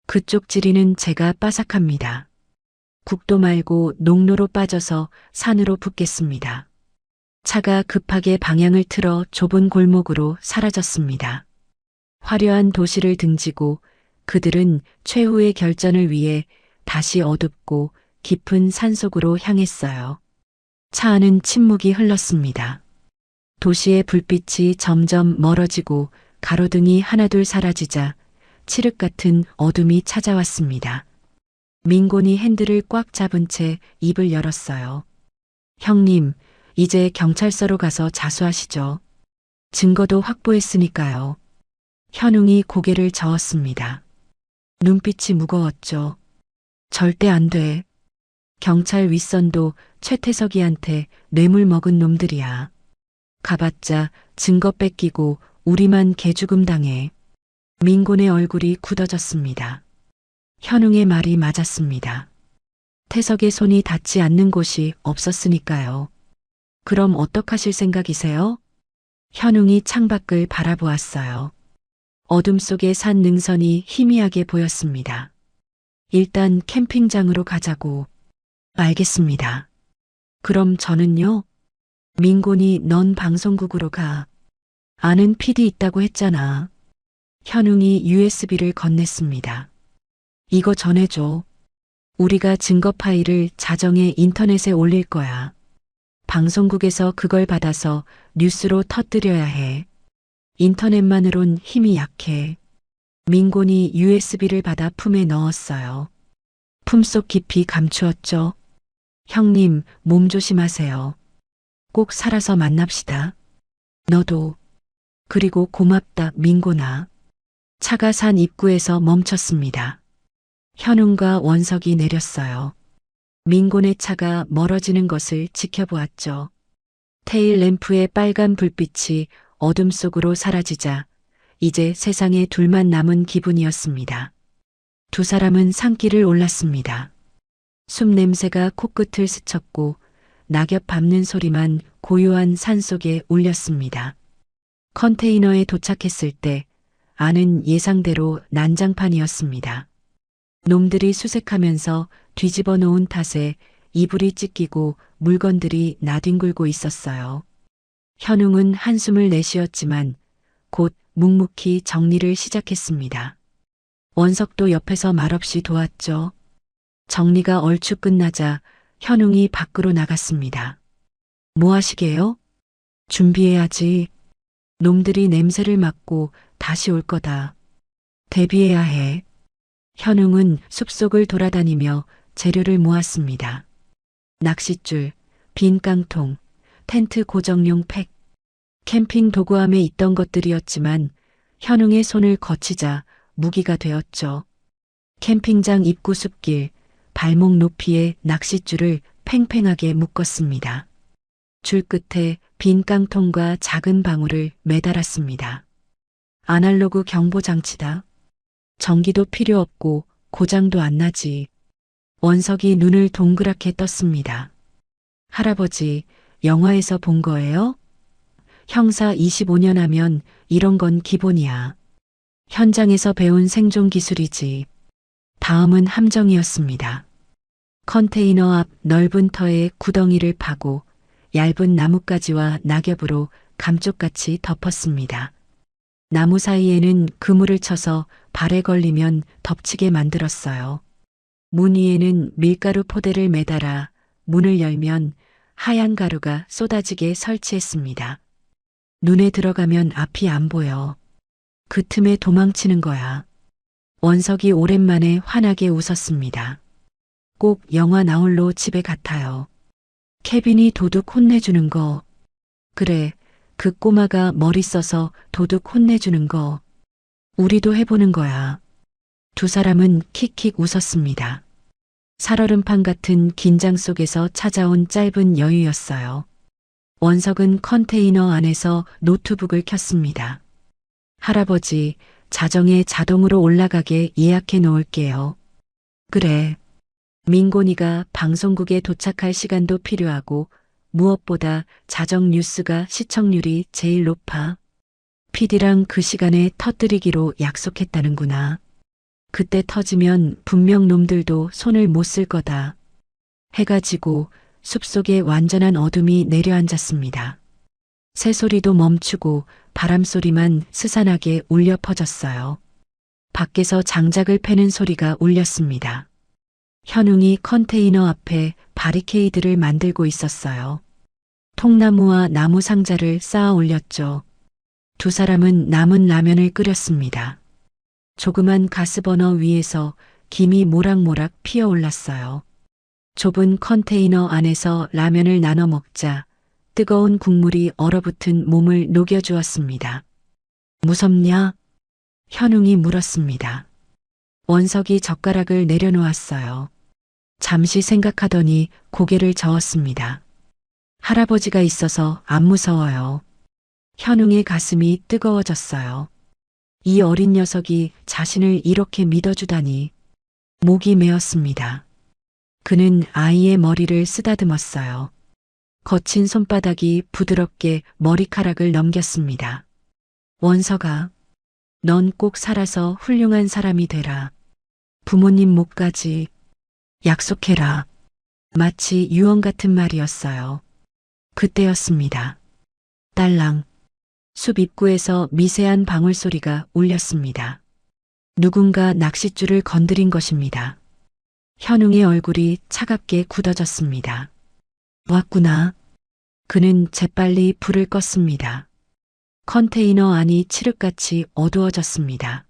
그쪽 지리는 제가 빠삭합니다. 국도 말고 농로로 빠져서 산으로 붙겠습니다. 차가 급하게 방향을 틀어 좁은 골목으로 사라졌습니다. 화려한 도시를 등지고 그들은 최후의 결전을 위해 다시 어둡고 깊은 산속으로 향했어요. 차 안은 침묵이 흘렀습니다. 도시의 불빛이 점점 멀어지고 가로등이 하나둘 사라지자 칠흑 같은 어둠이 찾아왔습니다. 민곤이 핸들을 꽉 잡은 채 입을 열었어요. 형님, 이제 경찰서로 가서 자수하시죠. 증거도 확보했으니까요. 현웅이 고개를 저었습니다. 눈빛이 무거웠죠. 절대 안 돼. 경찰 윗선도 최태석이한테 뇌물 먹은 놈들이야. 가봤자 증거 뺏기고 우리만 개죽음 당해. 민곤의 얼굴이 굳어졌습니다. 현웅의 말이 맞았습니다. 태석의 손이 닿지 않는 곳이 없었으니까요. 그럼 어떡하실 생각이세요? 현웅이 창밖을 바라보았어요. 어둠 속에 산 능선이 희미하게 보였습니다. 일단 캠핑장으로 가자고. 알겠습니다. 그럼 저는요? 민곤이 넌 방송국으로 가. 아는 PD 있다고 했잖아. 현웅이 USB를 건넸습니다. 이거 전해줘. 우리가 증거 파일을 자정에 인터넷에 올릴 거야. 방송국에서 그걸 받아서 뉴스로 터뜨려야 해. 인터넷만으론 힘이 약해. 민곤이 USB를 받아 품에 넣었어요. 품속 깊이 감추었죠. 형님, 몸 조심하세요. 꼭 살아서 만납시다. 너도. 그리고 고맙다, 민곤아. 차가 산 입구에서 멈췄습니다. 현웅과 원석이 내렸어요. 민곤의 차가 멀어지는 것을 지켜보았죠. 테일 램프의 빨간 불빛이 어둠 속으로 사라지자 이제 세상에 둘만 남은 기분이었습니다. 두 사람은 산길을 올랐습니다. 숲 냄새가 코끝을 스쳤고 낙엽 밟는 소리만 고요한 산속에 울렸습니다. 컨테이너에 도착했을 때 안은 예상대로 난장판이었습니다. 놈들이 수색하면서 뒤집어 놓은 탓에 이불이 찢기고 물건들이 나뒹굴고 있었어요. 현웅은 한숨을 내쉬었지만 곧 묵묵히 정리를 시작했습니다. 원석도 옆에서 말없이 도왔죠. 정리가 얼추 끝나자 현웅이 밖으로 나갔습니다. 뭐 하시게요? 준비해야지. 놈들이 냄새를 맡고 다시 올 거다. 대비해야 해. 현웅은 숲속을 돌아다니며 재료를 모았습니다. 낚싯줄, 빈 깡통, 텐트 고정용 팩, 캠핑 도구함에 있던 것들이었지만 현웅의 손을 거치자 무기가 되었죠. 캠핑장 입구 숲길, 발목 높이의 낚싯줄을 팽팽하게 묶었습니다. 줄 끝에 빈 깡통과 작은 방울을 매달았습니다. 아날로그 경보 장치다. 전기도 필요 없고 고장도 안 나지. 원석이 눈을 동그랗게 떴습니다. 할아버지, 영화에서 본 거예요? 형사 25년 하면 이런 건 기본이야. 현장에서 배운 생존 기술이지. 다음은 함정이었습니다. 컨테이너 앞 넓은 터에 구덩이를 파고 얇은 나뭇가지와 낙엽으로 감쪽같이 덮었습니다. 나무 사이에는 그물을 쳐서 발에 걸리면 덮치게 만들었어요. 문 위에는 밀가루 포대를 매달아 문을 열면 하얀 가루가 쏟아지게 설치했습니다. 눈에 들어가면 앞이 안 보여. 그 틈에 도망치는 거야. 원석이 오랜만에 환하게 웃었습니다. 꼭 영화 나홀로 집에 같아요. 케빈이 도둑 혼내주는 거. 그래, 그 꼬마가 머리 써서 도둑 혼내주는 거. 우리도 해보는 거야. 두 사람은 킥킥 웃었습니다. 살얼음판 같은 긴장 속에서 찾아온 짧은 여유였어요. 원석은 컨테이너 안에서 노트북을 켰습니다. 할아버지, 자정에 자동으로 올라가게 예약해 놓을게요. 그래. 민곤이가 방송국에 도착할 시간도 필요하고 무엇보다 자정 뉴스가 시청률이 제일 높아. PD랑 그 시간에 터뜨리기로 약속했다는구나. 그때 터지면 분명 놈들도 손을 못 쓸 거다. 해가 지고 숲속에 완전한 어둠이 내려앉았습니다. 새소리도 멈추고 바람소리만 스산하게 울려 퍼졌어요. 밖에서 장작을 패는 소리가 울렸습니다. 현웅이 컨테이너 앞에 바리케이드를 만들고 있었어요. 통나무와 나무 상자를 쌓아 올렸죠. 두 사람은 남은 라면을 끓였습니다. 조그만 가스버너 위에서 김이 모락모락 피어올랐어요. 좁은 컨테이너 안에서 라면을 나눠 먹자 뜨거운 국물이 얼어붙은 몸을 녹여주었습니다. 무섭냐? 현웅이 물었습니다. 원석이 젓가락을 내려놓았어요. 잠시 생각하더니 고개를 저었습니다. 할아버지가 있어서 안 무서워요. 현웅의 가슴이 뜨거워졌어요. 이 어린 녀석이 자신을 이렇게 믿어주다니. 목이 메었습니다. 그는 아이의 머리를 쓰다듬었어요. 거친 손바닥이 부드럽게 머리카락을 넘겼습니다. 원서가, 넌 꼭 살아서 훌륭한 사람이 되라. 부모님 목까지 약속해라. 마치 유언 같은 말이었어요. 그때였습니다. 딸랑. 숲 입구에서 미세한 방울소리가 울렸습니다. 누군가 낚싯줄을 건드린 것입니다. 현웅의 얼굴이 차갑게 굳어졌습니다. 왔구나. 그는 재빨리 불을 껐습니다. 컨테이너 안이 칠흑같이 어두워졌습니다.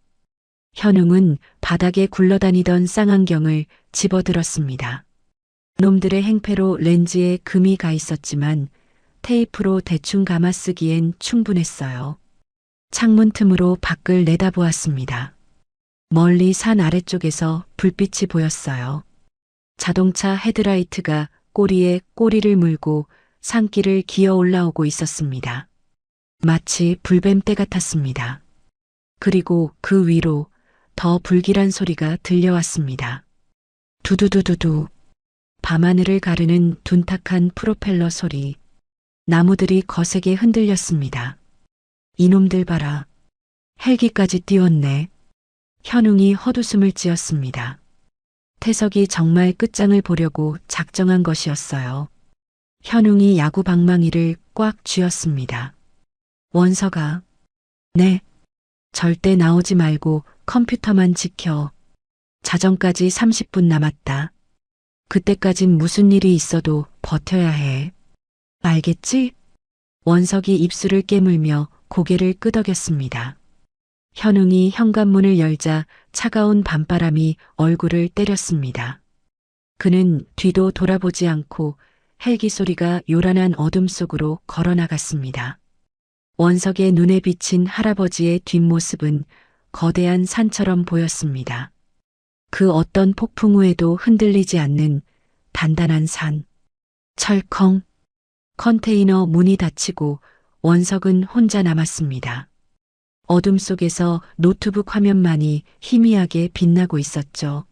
현웅은 바닥에 굴러다니던 쌍안경을 집어들었습니다. 놈들의 행패로 렌즈에 금이 가 있었지만 테이프로 대충 감아쓰기엔 충분했어요. 창문 틈으로 밖을 내다보았습니다. 멀리 산 아래쪽에서 불빛이 보였어요. 자동차 헤드라이트가 꼬리에 꼬리를 물고 산길을 기어 올라오고 있었습니다. 마치 불뱀떼 같았습니다. 그리고 그 위로 더 불길한 소리가 들려왔습니다. 두두두두두. 밤하늘을 가르는 둔탁한 프로펠러 소리. 나무들이 거세게 흔들렸습니다. 이놈들 봐라. 헬기까지 띄웠네. 현웅이 헛웃음을 지었습니다. 태석이 정말 끝장을 보려고 작정한 것이었어요. 현웅이 야구 방망이를 꽉 쥐었습니다. 원서가, 네. 절대 나오지 말고 컴퓨터만 지켜. 자정까지 30분 남았다. 그때까진 무슨 일이 있어도 버텨야 해. 알겠지? 원석이 입술을 깨물며 고개를 끄덕였습니다. 현웅이 현관문을 열자 차가운 밤바람이 얼굴을 때렸습니다. 그는 뒤도 돌아보지 않고 헬기 소리가 요란한 어둠 속으로 걸어나갔습니다. 원석의 눈에 비친 할아버지의 뒷모습은 거대한 산처럼 보였습니다. 그 어떤 폭풍 후에도 흔들리지 않는 단단한 산. 철컹. 컨테이너 문이 닫히고 원석은 혼자 남았습니다. 어둠 속에서 노트북 화면만이 희미하게 빛나고 있었죠.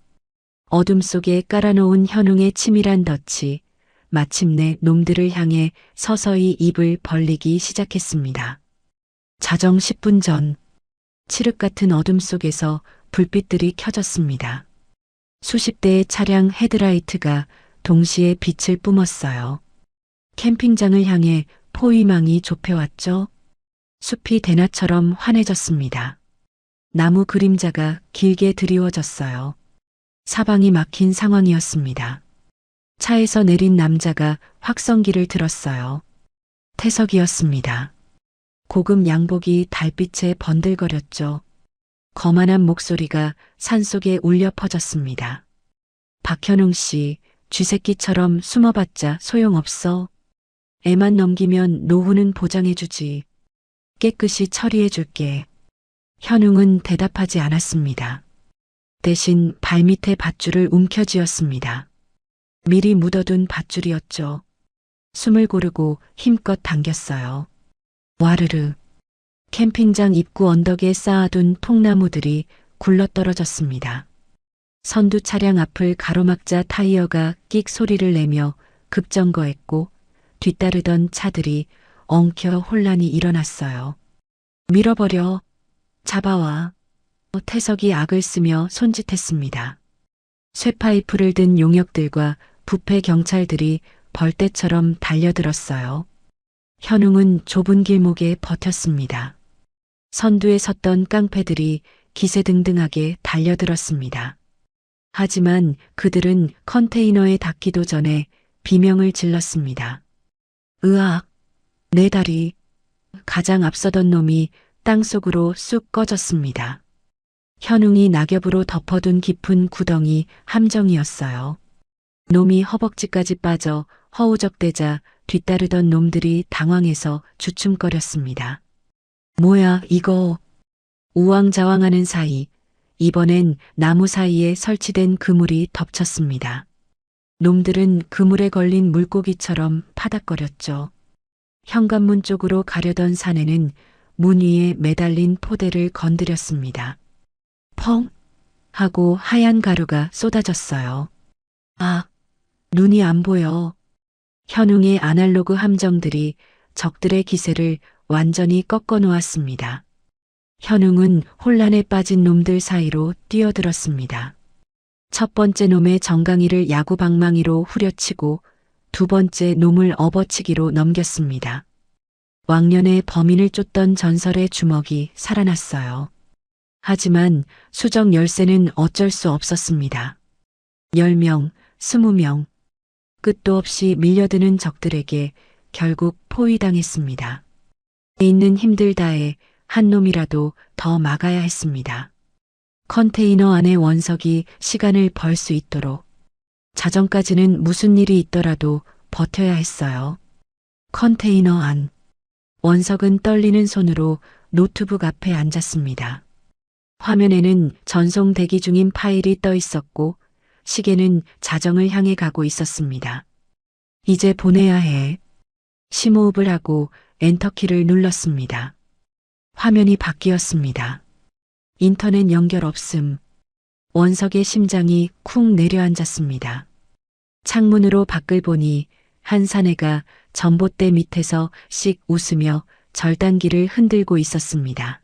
어둠 속에 깔아놓은 현웅의 치밀한 덫이 마침내 놈들을 향해 서서히 입을 벌리기 시작했습니다. 자정 10분 전, 칠흑 같은 어둠 속에서 불빛들이 켜졌습니다. 수십 대의 차량 헤드라이트가 동시에 빛을 뿜었어요. 캠핑장을 향해 포위망이 좁혀왔죠. 숲이 대낮처럼 환해졌습니다. 나무 그림자가 길게 드리워졌어요. 사방이 막힌 상황이었습니다. 차에서 내린 남자가 확성기를 들었어요. 태석이었습니다. 고급 양복이 달빛에 번들거렸죠. 거만한 목소리가 산속에 울려 퍼졌습니다. 박현웅 씨, 쥐새끼처럼 숨어봤자 소용없어. 애만 넘기면 노후는 보장해주지. 깨끗이 처리해줄게. 현웅은 대답하지 않았습니다. 대신 발밑에 밧줄을 움켜쥐었습니다. 미리 묻어둔 밧줄이었죠. 숨을 고르고 힘껏 당겼어요. 와르르. 캠핑장 입구 언덕에 쌓아둔 통나무들이 굴러떨어졌습니다. 선두 차량 앞을 가로막자 타이어가 끽 소리를 내며 급정거했고 뒤따르던 차들이 엉켜 혼란이 일어났어요. 밀어버려. 잡아와. 태석이 악을 쓰며 손짓했습니다. 쇠파이프를 든 용역들과 부패 경찰들이 벌떼처럼 달려들었어요. 현웅은 좁은 길목에 버텼습니다. 선두에 섰던 깡패들이 기세등등하게 달려들었습니다. 하지만 그들은 컨테이너에 닿기도 전에 비명을 질렀습니다. 으악! 내 다리! 가장 앞서던 놈이 땅속으로 쑥 꺼졌습니다. 현웅이 낙엽으로 덮어둔 깊은 구덩이 함정이었어요. 놈이 허벅지까지 빠져 허우적대자 뒤따르던 놈들이 당황해서 주춤거렸습니다. 뭐야 이거. 우왕좌왕하는 사이 이번엔 나무 사이에 설치된 그물이 덮쳤습니다. 놈들은 그물에 걸린 물고기처럼 파닥거렸죠. 현관문 쪽으로 가려던 사내는 문 위에 매달린 포대를 건드렸습니다. 펑! 하고 하얀 가루가 쏟아졌어요. 아, 눈이 안 보여. 현웅의 아날로그 함정들이 적들의 기세를 완전히 꺾어 놓았습니다. 현웅은 혼란에 빠진 놈들 사이로 뛰어들었습니다. 첫 번째 놈의 정강이를 야구방망이로 후려치고 두 번째 놈을 업어치기로 넘겼습니다. 왕년에 범인을 쫓던 전설의 주먹이 살아났어요. 하지만 수정 열쇠는 어쩔 수 없었습니다. 10명, 20명, 끝도 없이 밀려드는 적들에게 결국 포위당했습니다. 있는 힘들 다해 한 놈이라도 더 막아야 했습니다. 컨테이너 안에 원석이 시간을 벌 수 있도록 자정까지는 무슨 일이 있더라도 버텨야 했어요. 컨테이너 안. 원석은 떨리는 손으로 노트북 앞에 앉았습니다. 화면에는 전송 대기 중인 파일이 떠 있었고 시계는 자정을 향해 가고 있었습니다. 이제 보내야 해. 심호흡을 하고 엔터키를 눌렀습니다. 화면이 바뀌었습니다. 인터넷 연결 없음. 원석의 심장이 쿵 내려앉았습니다. 창문으로 밖을 보니 한 사내가 전봇대 밑에서 씩 웃으며 절단기를 흔들고 있었습니다.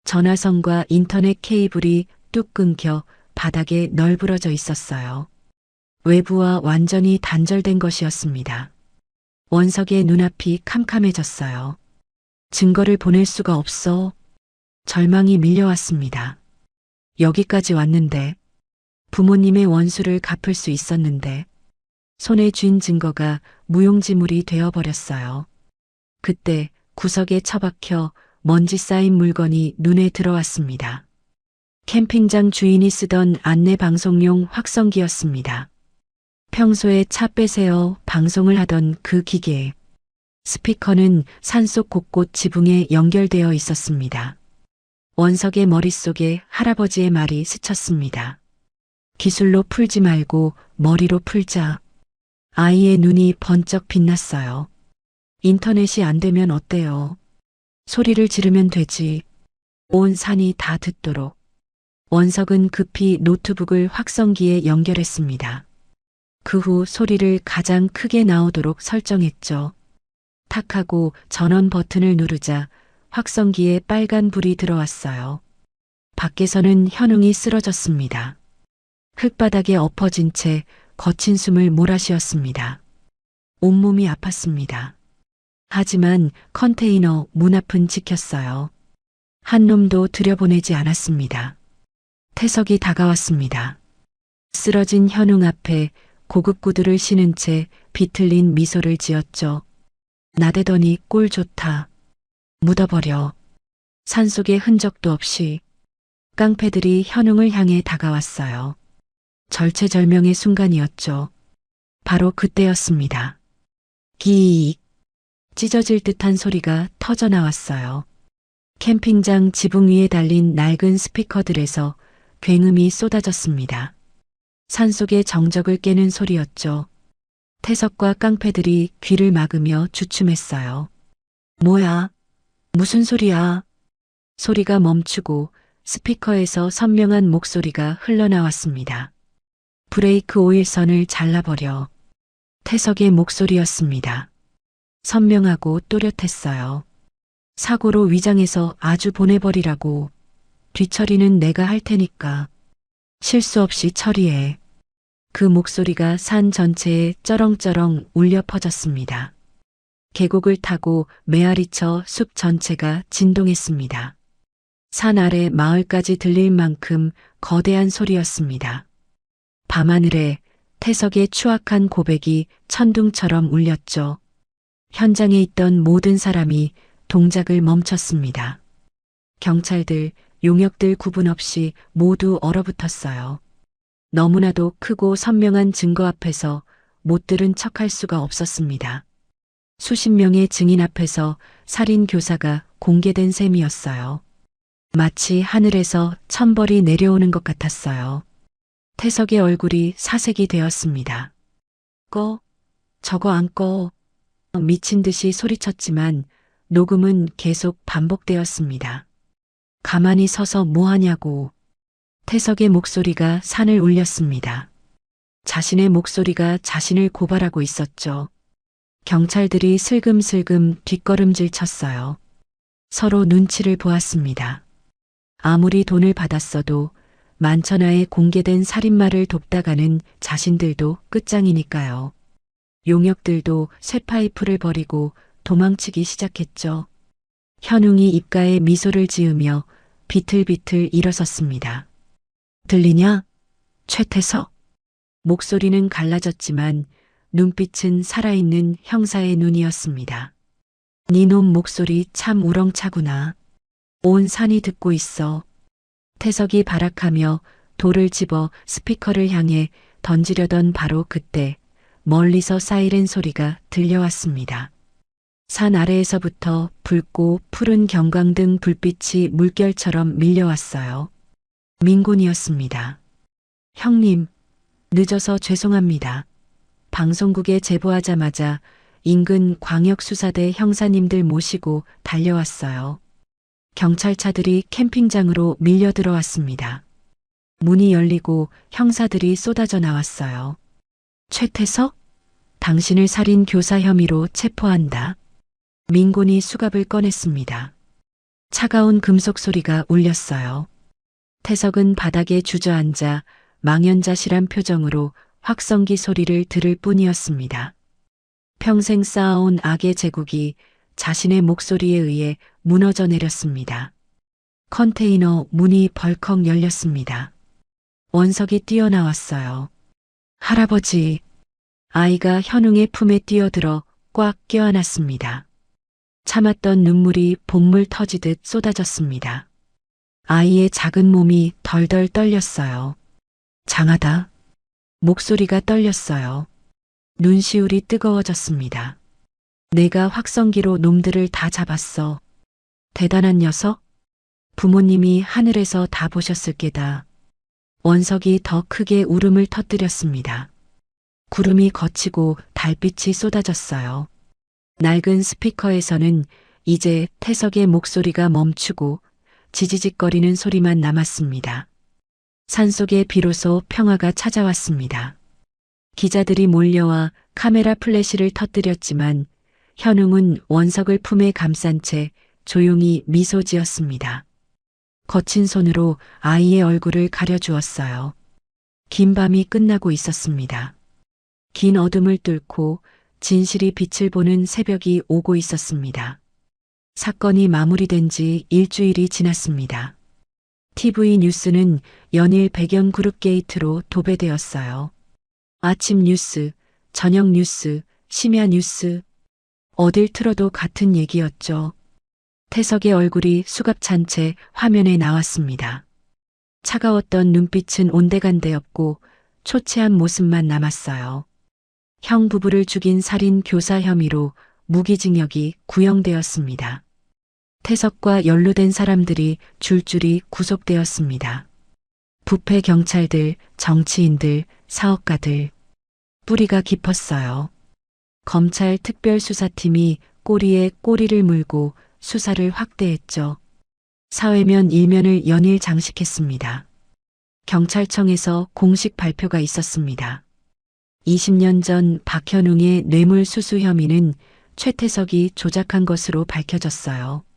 전화선과 인터넷 케이블이 뚝 끊겨 바닥에 널브러져 있었어요. 외부와 완전히 단절된 것이었습니다. 원석의 눈앞이 캄캄해졌어요. 증거를 보낼 수가 없어. 절망이 밀려왔습니다. 여기까지 왔는데, 부모님의 원수를 갚을 수 있었는데, 손에 쥔 증거가 무용지물이 되어버렸어요. 그때 구석에 처박혀 먼지 쌓인 물건이 눈에 들어왔습니다. 캠핑장 주인이 쓰던 안내방송용 확성기였습니다. 평소에 차 빼세요 방송을 하던 그 기계. 스피커는 산속 곳곳 지붕에 연결되어 있었습니다. 원석의 머릿속에 할아버지의 말이 스쳤습니다. 기술로 풀지 말고 머리로 풀자. 아이의 눈이 번쩍 빛났어요. 인터넷이 안 되면 어때요? 소리를 지르면 되지. 온 산이 다 듣도록. 원석은 급히 노트북을 확성기에 연결했습니다. 그 후 소리를 가장 크게 나오도록 설정했죠. 탁 하고 전원 버튼을 누르자 확성기에 빨간 불이 들어왔어요. 밖에서는 현웅이 쓰러졌습니다. 흙바닥에 엎어진 채 거친 숨을 몰아쉬었습니다. 온몸이 아팠습니다. 하지만 컨테이너 문 앞은 지켰어요. 한 놈도 들여보내지 않았습니다. 태석이 다가왔습니다. 쓰러진 현웅 앞에 고급 구두를 신은 채 비틀린 미소를 지었죠. 나대더니 꼴 좋다. 묻어버려. 산속에 흔적도 없이. 깡패들이 현웅을 향해 다가왔어요. 절체절명의 순간이었죠. 바로 그때였습니다. 기익. 찢어질 듯한 소리가 터져 나왔어요. 캠핑장 지붕 위에 달린 낡은 스피커들에서 굉음이 쏟아졌습니다. 산속의 정적을 깨는 소리였죠. 태석과 깡패들이 귀를 막으며 주춤했어요. 뭐야? 무슨 소리야? 소리가 멈추고 스피커에서 선명한 목소리가 흘러나왔습니다. 브레이크 오일선을 잘라버려. 태석의 목소리였습니다. 선명하고 또렷했어요. 사고로 위장해서 아주 보내버리라고. 뒤처리는 내가 할 테니까. 실수 없이 처리해. 그 목소리가 산 전체에 쩌렁쩌렁 울려 퍼졌습니다. 계곡을 타고 메아리쳐 숲 전체가 진동했습니다. 산 아래 마을까지 들릴 만큼 거대한 소리였습니다. 밤하늘에 태석의 추악한 고백이 천둥처럼 울렸죠. 현장에 있던 모든 사람이 동작을 멈췄습니다. 경찰들, 용역들 구분 없이 모두 얼어붙었어요. 너무나도 크고 선명한 증거 앞에서 못 들은 척할 수가 없었습니다. 수십 명의 증인 앞에서 살인 교사가 공개된 셈이었어요. 마치 하늘에서 천벌이 내려오는 것 같았어요. 태석의 얼굴이 사색이 되었습니다. 꺼, 저거 안 꺼. 미친 듯이 소리쳤지만 녹음은 계속 반복되었습니다. 가만히 서서 뭐 하냐고. 태석의 목소리가 산을 울렸습니다. 자신의 목소리가 자신을 고발하고 있었죠. 경찰들이 슬금슬금 뒷걸음질 쳤어요. 서로 눈치를 보았습니다. 아무리 돈을 받았어도 만천하에 공개된 살인마를 돕다가는 자신들도 끝장이니까요. 용역들도 쇠파이프를 버리고 도망치기 시작했죠. 현웅이 입가에 미소를 지으며 비틀비틀 일어섰습니다. 들리냐? 최태석. 목소리는 갈라졌지만 눈빛은 살아있는 형사의 눈이었습니다. 니놈 목소리 참 우렁차구나. 온 산이 듣고 있어. 태석이 발악하며 돌을 집어 스피커를 향해 던지려던 바로 그때 멀리서 사이렌 소리가 들려왔습니다. 산 아래에서부터 붉고 푸른 경광등 불빛이 물결처럼 밀려왔어요. 민곤이었습니다. 형님, 늦어서 죄송합니다. 방송국에 제보하자마자 인근 광역수사대 형사님들 모시고 달려왔어요. 경찰차들이 캠핑장으로 밀려 들어왔습니다. 문이 열리고 형사들이 쏟아져 나왔어요. 최태석? 당신을 살인 교사 혐의로 체포한다. 민곤이 수갑을 꺼냈습니다. 차가운 금속 소리가 울렸어요. 태석은 바닥에 주저앉아 망연자실한 표정으로 확성기 소리를 들을 뿐이었습니다. 평생 쌓아온 악의 제국이 자신의 목소리에 의해 무너져 내렸습니다. 컨테이너 문이 벌컥 열렸습니다. 원석이 뛰어나왔어요. 할아버지. 아이가 현웅의 품에 뛰어들어 꽉 껴안았습니다. 참았던 눈물이 복물 터지듯 쏟아졌습니다. 아이의 작은 몸이 덜덜 떨렸어요. 장하다. 목소리가 떨렸어요. 눈시울이 뜨거워졌습니다. 내가 확성기로 놈들을 다 잡았어. 대단한 녀석? 부모님이 하늘에서 다 보셨을 게다. 원석이 더 크게 울음을 터뜨렸습니다. 구름이 걷히고 달빛이 쏟아졌어요. 낡은 스피커에서는 이제 태석의 목소리가 멈추고 지지직거리는 소리만 남았습니다. 산속에 비로소 평화가 찾아왔습니다. 기자들이 몰려와 카메라 플래시를 터뜨렸지만 현웅은 원석을 품에 감싼 채 조용히 미소 지었습니다. 거친 손으로 아이의 얼굴을 가려주었어요. 긴 밤이 끝나고 있었습니다. 긴 어둠을 뚫고 진실이 빛을 보는 새벽이 오고 있었습니다. 사건이 마무리된 지 일주일이 지났습니다. TV 뉴스는 연일 백연 그룹 게이트로 도배되었어요. 아침 뉴스, 저녁 뉴스, 심야 뉴스. 어딜 틀어도 같은 얘기였죠. 태석의 얼굴이 수갑찬 채 화면에 나왔습니다. 차가웠던 눈빛은 온데간데였고 초췌한 모습만 남았어요. 형 부부를 죽인 살인 교사 혐의로 무기징역이 구형되었습니다. 태석과 연루된 사람들이 줄줄이 구속되었습니다. 부패 경찰들, 정치인들, 사업가들. 뿌리가 깊었어요. 검찰 특별수사팀이 꼬리에 꼬리를 물고 수사를 확대했죠. 사회면 일면을 연일 장식했습니다. 경찰청에서 공식 발표가 있었습니다. 20년 전 박현웅의 뇌물수수 혐의는 최태석이 조작한 것으로 밝혀졌어요.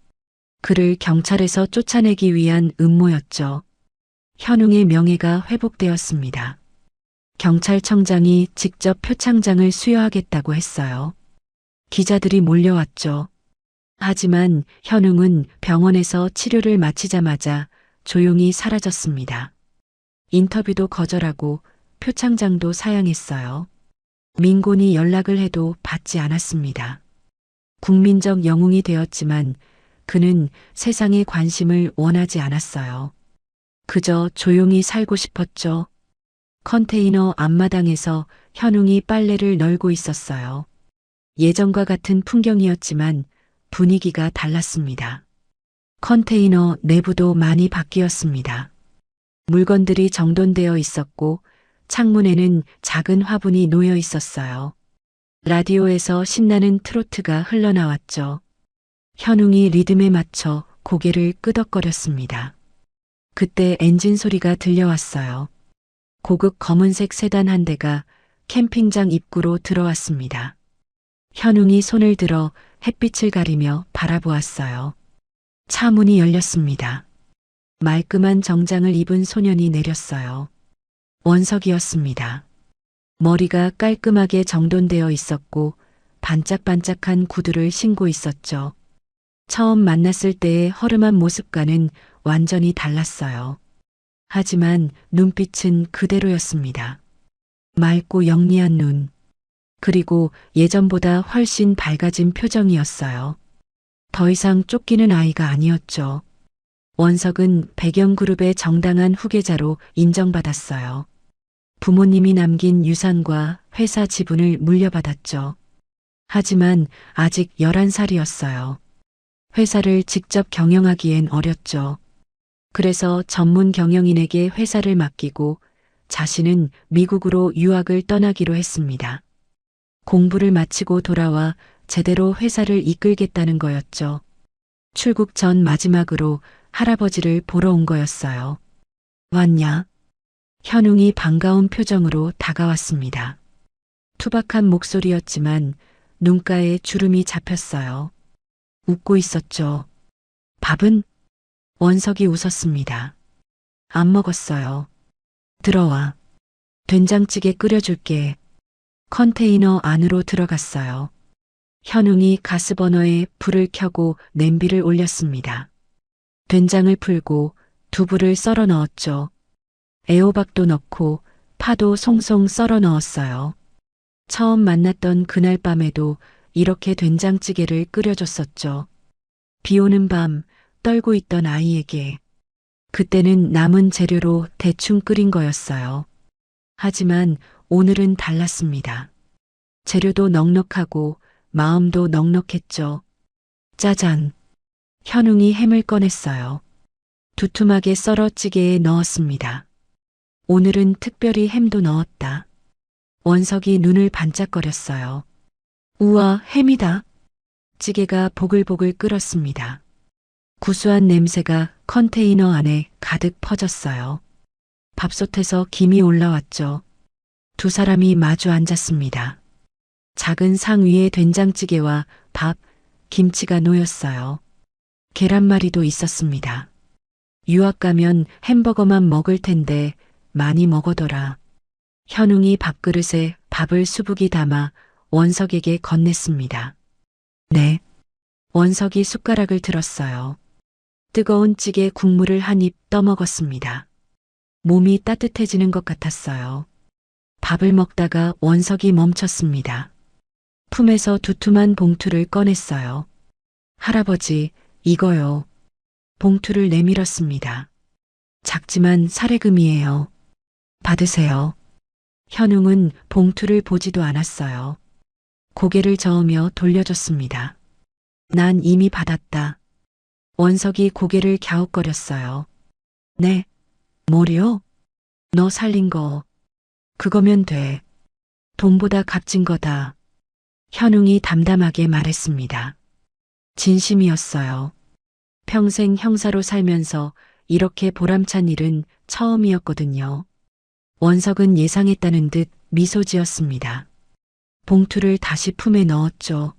그를 경찰에서 쫓아내기 위한 음모였죠. 현웅의 명예가 회복되었습니다. 경찰청장이 직접 표창장을 수여하겠다고 했어요. 기자들이 몰려왔죠. 하지만 현웅은 병원에서 치료를 마치자마자 조용히 사라졌습니다. 인터뷰도 거절하고 표창장도 사양했어요. 민곤이 연락을 해도 받지 않았습니다. 국민적 영웅이 되었지만 그는 세상의 관심을 원하지 않았어요. 그저 조용히 살고 싶었죠. 컨테이너 앞마당에서 현웅이 빨래를 널고 있었어요. 예전과 같은 풍경이었지만 분위기가 달랐습니다. 컨테이너 내부도 많이 바뀌었습니다. 물건들이 정돈되어 있었고 창문에는 작은 화분이 놓여 있었어요. 라디오에서 신나는 트로트가 흘러나왔죠. 현웅이 리듬에 맞춰 고개를 끄덕거렸습니다. 그때 엔진 소리가 들려왔어요. 고급 검은색 세단 한 대가 캠핑장 입구로 들어왔습니다. 현웅이 손을 들어 햇빛을 가리며 바라보았어요. 차 문이 열렸습니다. 말끔한 정장을 입은 소년이 내렸어요. 원석이었습니다. 머리가 깔끔하게 정돈되어 있었고 반짝반짝한 구두를 신고 있었죠. 처음 만났을 때의 허름한 모습과는 완전히 달랐어요. 하지만 눈빛은 그대로였습니다. 맑고 영리한 눈, 그리고 예전보다 훨씬 밝아진 표정이었어요. 더 이상 쫓기는 아이가 아니었죠. 원석은 백영그룹의 정당한 후계자로 인정받았어요. 부모님이 남긴 유산과 회사 지분을 물려받았죠. 하지만 아직 11살이었어요. 회사를 직접 경영하기엔 어렸죠. 그래서 전문 경영인에게 회사를 맡기고 자신은 미국으로 유학을 떠나기로 했습니다. 공부를 마치고 돌아와 제대로 회사를 이끌겠다는 거였죠. 출국 전 마지막으로 할아버지를 보러 온 거였어요. 왔냐? 현웅이 반가운 표정으로 다가왔습니다. 투박한 목소리였지만 눈가에 주름이 잡혔어요. 웃고 있었죠. 밥은? 원석이 웃었습니다. 안 먹었어요. 들어와. 된장찌개 끓여줄게. 컨테이너 안으로 들어갔어요. 현웅이 가스버너에 불을 켜고 냄비를 올렸습니다. 된장을 풀고 두부를 썰어 넣었죠. 애호박도 넣고 파도 송송 썰어 넣었어요. 처음 만났던 그날 밤에도 이렇게 된장찌개를 끓여줬었죠. 비 오는 밤 떨고 있던 아이에게. 그때는 남은 재료로 대충 끓인 거였어요. 하지만 오늘은 달랐습니다. 재료도 넉넉하고 마음도 넉넉했죠. 짜잔. 현웅이 햄을 꺼냈어요. 두툼하게 썰어 찌개에 넣었습니다. 오늘은 특별히 햄도 넣었다. 원석이 눈을 반짝거렸어요. 우와, 햄이다. 찌개가 보글보글 끓었습니다. 구수한 냄새가 컨테이너 안에 가득 퍼졌어요. 밥솥에서 김이 올라왔죠. 두 사람이 마주 앉았습니다. 작은 상 위에 된장찌개와 밥, 김치가 놓였어요. 계란말이도 있었습니다. 유학 가면 햄버거만 먹을 텐데 많이 먹어둬라. 현웅이 밥그릇에 밥을 수북이 담아 원석에게 건넸습니다. 네. 원석이 숟가락을 들었어요. 뜨거운 찌개 국물을 한 입 떠먹었습니다. 몸이 따뜻해지는 것 같았어요. 밥을 먹다가 원석이 멈췄습니다. 품에서 두툼한 봉투를 꺼냈어요. 할아버지, 이거요. 봉투를 내밀었습니다. 작지만 사례금이에요. 받으세요. 현웅은 봉투를 보지도 않았어요. 고개를 저으며 돌려줬습니다. 난 이미 받았다. 원석이 고개를 갸웃거렸어요. 네. 뭐요? 너 살린 거. 그거면 돼. 돈보다 값진 거다. 현웅이 담담하게 말했습니다. 진심이었어요. 평생 형사로 살면서 이렇게 보람찬 일은 처음이었거든요. 원석은 예상했다는 듯 미소 지었습니다. 봉투를 다시 품에 넣었죠.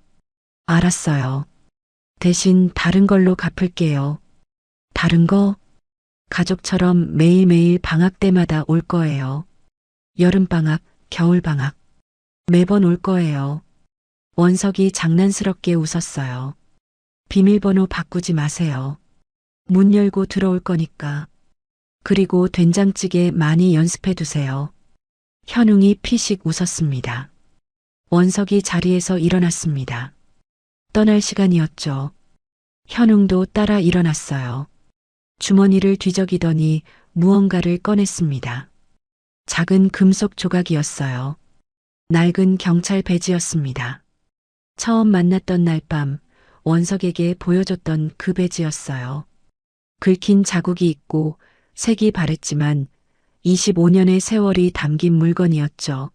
알았어요. 대신 다른 걸로 갚을게요. 다른 거? 가족처럼 매일매일 방학 때마다 올 거예요. 여름방학, 겨울방학. 매번 올 거예요. 원석이 장난스럽게 웃었어요. 비밀번호 바꾸지 마세요. 문 열고 들어올 거니까. 그리고 된장찌개 많이 연습해 두세요. 현웅이 피식 웃었습니다. 원석이 자리에서 일어났습니다. 떠날 시간이었죠. 현웅도 따라 일어났어요. 주머니를 뒤적이더니 무언가를 꺼냈습니다. 작은 금속 조각이었어요. 낡은 경찰 배지였습니다. 처음 만났던 날 밤 원석에게 보여줬던 그 배지였어요. 긁힌 자국이 있고 색이 바랬지만 25년의 세월이 담긴 물건이었죠.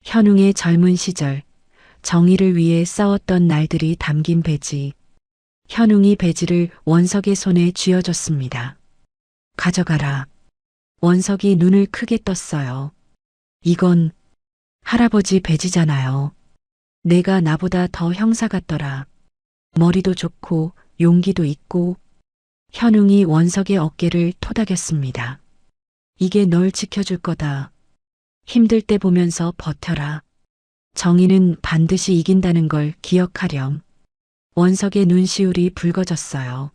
현웅의 젊은 시절, 정의를 위해 싸웠던 날들이 담긴 배지. 현웅이 배지를 원석의 손에 쥐어줬습니다. 가져가라. 원석이 눈을 크게 떴어요. 이건 할아버지 배지잖아요. 내가 나보다 더 형사 같더라. 머리도 좋고 용기도 있고. 현웅이 원석의 어깨를 토닥였습니다. 이게 널 지켜줄 거다. 힘들 때 보면서 버텨라. 정의는 반드시 이긴다는 걸 기억하렴. 원석의 눈시울이 붉어졌어요.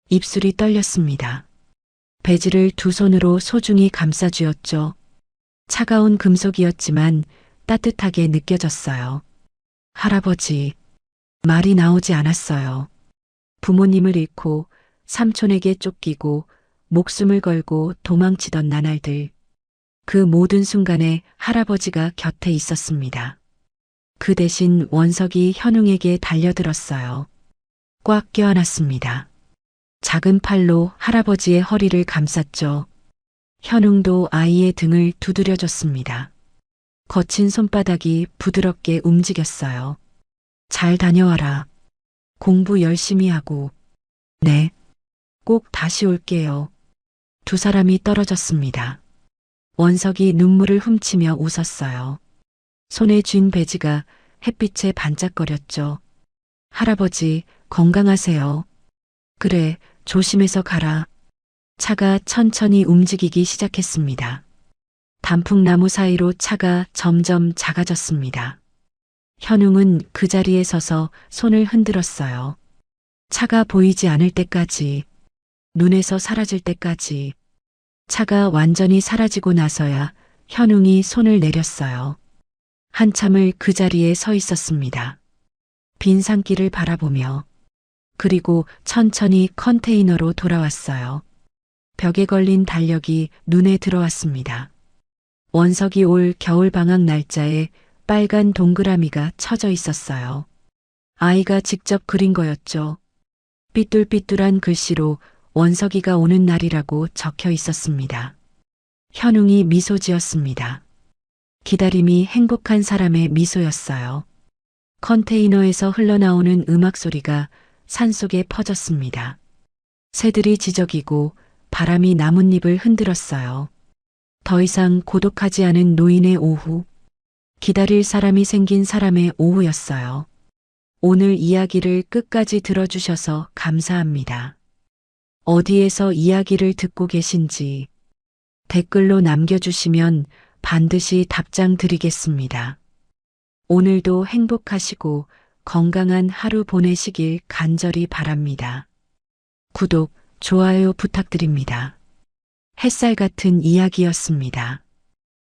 입술이 떨렸습니다. 배지를 두 손으로 소중히 감싸쥐었죠. 차가운 금속이었지만 따뜻하게 느껴졌어요. 할아버지, 말이 나오지 않았어요. 부모님을 잃고 삼촌에게 쫓기고 목숨을 걸고 도망치던 나날들. 그 모든 순간에 할아버지가 곁에 있었습니다. 그 대신 원석이 현웅에게 달려들었어요. 꽉 껴안았습니다. 작은 팔로 할아버지의 허리를 감쌌죠. 현웅도 아이의 등을 두드려줬습니다. 거친 손바닥이 부드럽게 움직였어요. 잘 다녀와라. 공부 열심히 하고. 네. 꼭 다시 올게요. 두 사람이 떨어졌습니다. 원석이 눈물을 훔치며 웃었어요. 손에 쥔 배지가 햇빛에 반짝거렸죠. 할아버지, 건강하세요. 그래, 조심해서 가라. 차가 천천히 움직이기 시작했습니다. 단풍나무 사이로 차가 점점 작아졌습니다. 현웅은 그 자리에 서서 손을 흔들었어요. 차가 보이지 않을 때까지, 눈에서 사라질 때까지. 차가 완전히 사라지고 나서야 현웅이 손을 내렸어요. 한참을 그 자리에 서 있었습니다. 빈 산길을 바라보며. 그리고 천천히 컨테이너로 돌아왔어요. 벽에 걸린 달력이 눈에 들어왔습니다. 원석이 올 겨울 방학 날짜에 빨간 동그라미가 쳐져 있었어요. 아이가 직접 그린 거였죠. 삐뚤삐뚤한 글씨로 원석이가 오는 날이라고 적혀 있었습니다. 현웅이 미소 지었습니다. 기다림이 행복한 사람의 미소였어요. 컨테이너에서 흘러나오는 음악 소리가 산속에 퍼졌습니다. 새들이 지저귀고 바람이 나뭇잎을 흔들었어요. 더 이상 고독하지 않은 노인의 오후, 기다릴 사람이 생긴 사람의 오후였어요. 오늘 이야기를 끝까지 들어주셔서 감사합니다. 어디에서 이야기를 듣고 계신지 댓글로 남겨주시면 반드시 답장 드리겠습니다. 오늘도 행복하시고 건강한 하루 보내시길 간절히 바랍니다. 구독, 좋아요 부탁드립니다. 햇살 같은 이야기였습니다.